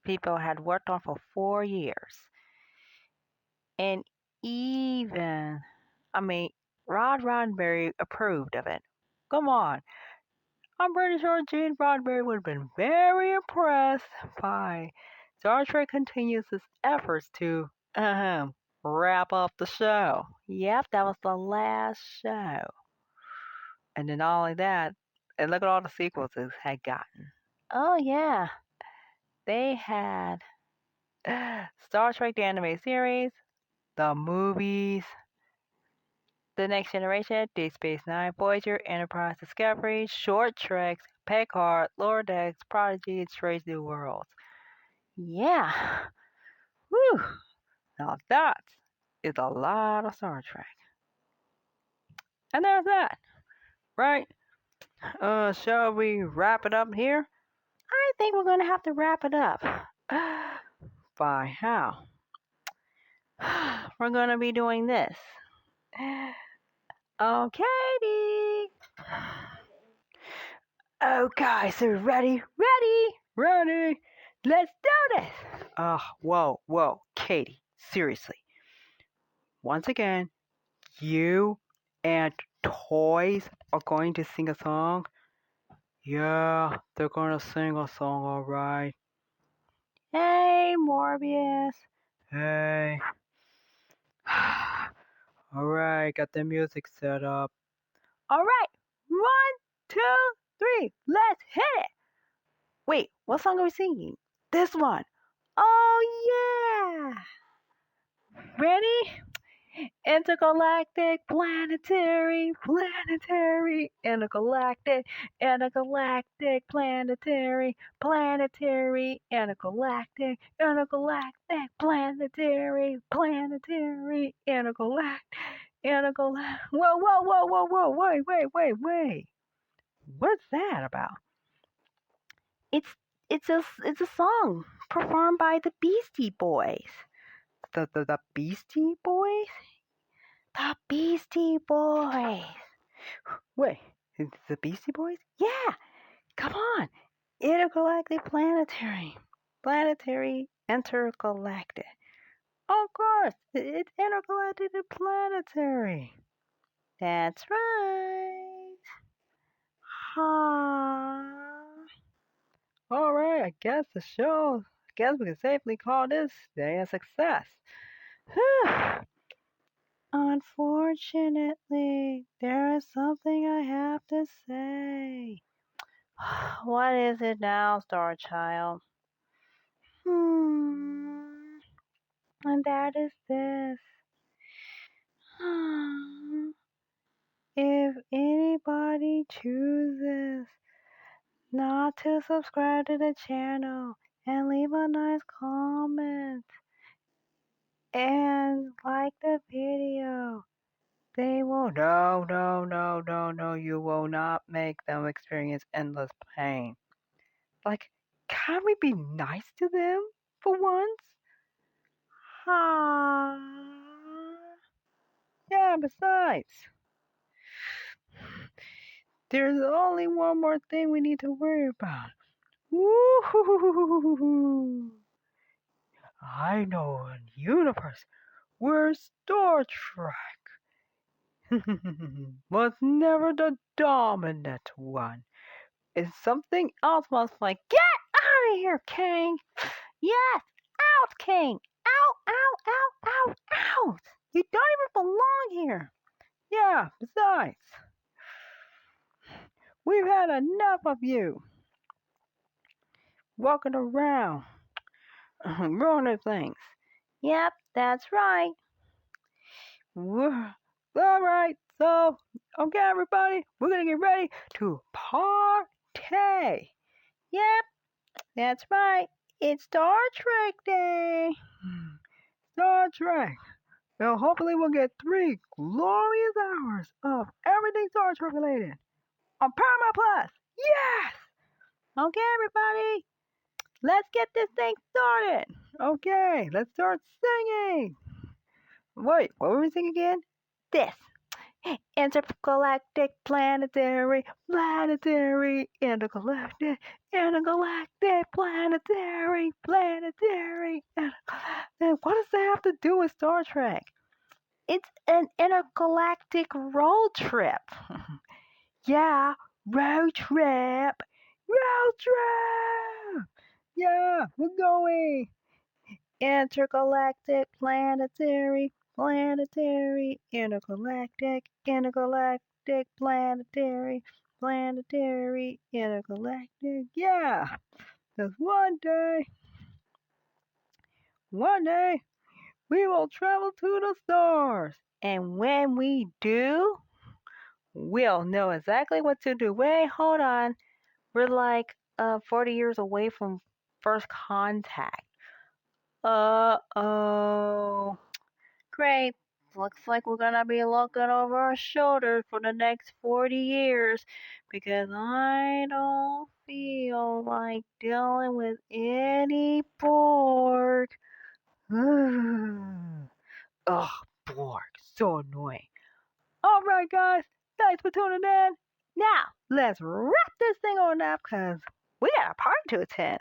people had worked on for 4 years. And even, Rod Roddenberry approved of it. Come on. I'm pretty sure Gene Roddenberry would have been very impressed by Star Trek Continues' efforts to wrap up the show. Yep, that was the last show. And then not only that, and look at all the sequels it had gotten. Oh yeah, they had Star Trek the Anime Series, the movies, The Next Generation, Deep Space Nine, Voyager, Enterprise, Discovery, Short Treks, Picard, Lower Decks, Prodigy, and Strange New Worlds. Yeah. Whew. Now that is a lot of Star Trek. And there's that. Right? Shall we wrap it up here? I think we're going to have to wrap it up. By how? We're going to be doing this. Okay. Oh, guys, are you ready? Ready. Let's do this. Whoa, Katie, seriously. Once again, you and Toys are going to sing a song? Yeah, they're gonna sing a song, alright. Hey, Morbius. Hey. Alright, got the music set up. Alright, 1, 2, 3, let's hit it! Wait, what song are we singing? This one. Oh yeah! Ready? Intergalactic, planetary, intergalactic, planetary, intergalactic, planetary, intergalactic. Whoa, wait. What's that about? It's a song performed by the Beastie Boys. The Beastie Boys? The Beastie Boys. Wait, the Beastie Boys? Yeah, come on. Intergalactic, planetary, intergalactic. Of course, it's intergalactic and planetary.
That's right. Ha.
All right, I guess we can safely call this day a success.
Unfortunately, there is something I have to say. What is it now, Star Child? And that is this. If anybody chooses not to subscribe to the channel and leave a nice comment and like the video,
They will no, you will not make them experience endless pain. Like, can't we be nice to them for once?
ha.
Yeah, besides, there's only one more thing we need to worry about. Woo-hoo-hoo-hoo-hoo-hoo. I know a universe where Star Trek was never the dominant one. It's something else was like, get out of here, King!
Yes, out, King! Out, out, out, out, out! You don't even belong here.
Yeah, besides, we've had enough of you walking around ruining things.
Yep, that's right.
Alright, so, okay, everybody, we're gonna get ready to party.
Yep, that's right. It's Star Trek Day.
Star Trek. Well, hopefully we'll get 3 glorious hours of everything Star Trek related on Paramount Plus. Yes!
Okay, everybody, let's get this thing started.
Okay, let's start singing. Wait, what were we singing again?
This. Intergalactic, planetary, intergalactic, planetary,
And what does that have to do with Star Trek?
It's an intergalactic road trip.
Yeah, road trip. Road trip. Yeah, we're going.
Intergalactic, planetary, intergalactic, planetary, intergalactic.
Yeah, there's one day, we will travel to the stars.
And when we do, we'll know exactly what to do. Wait, hold on. We're like 40 years away from first contact. Uh-oh. Great. Looks like we're gonna be looking over our shoulders for the next 40 years because I don't feel like dealing with any Borg.
Ugh, Borg, so annoying. Alright, guys, thanks for tuning in.
Now,
Let's wrap this thing on up because we got a party to attend.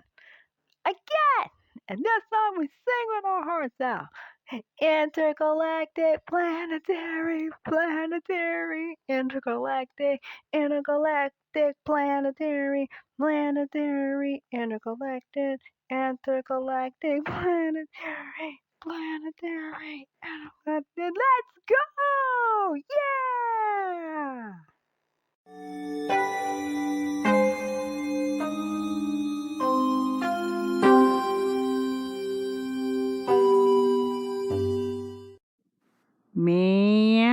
Again! And this time we sing with our hearts out. Intergalactic, planetary, intergalactic, planetary, intergalactic, planetary, intergalactic. Let's go! Yeah!
me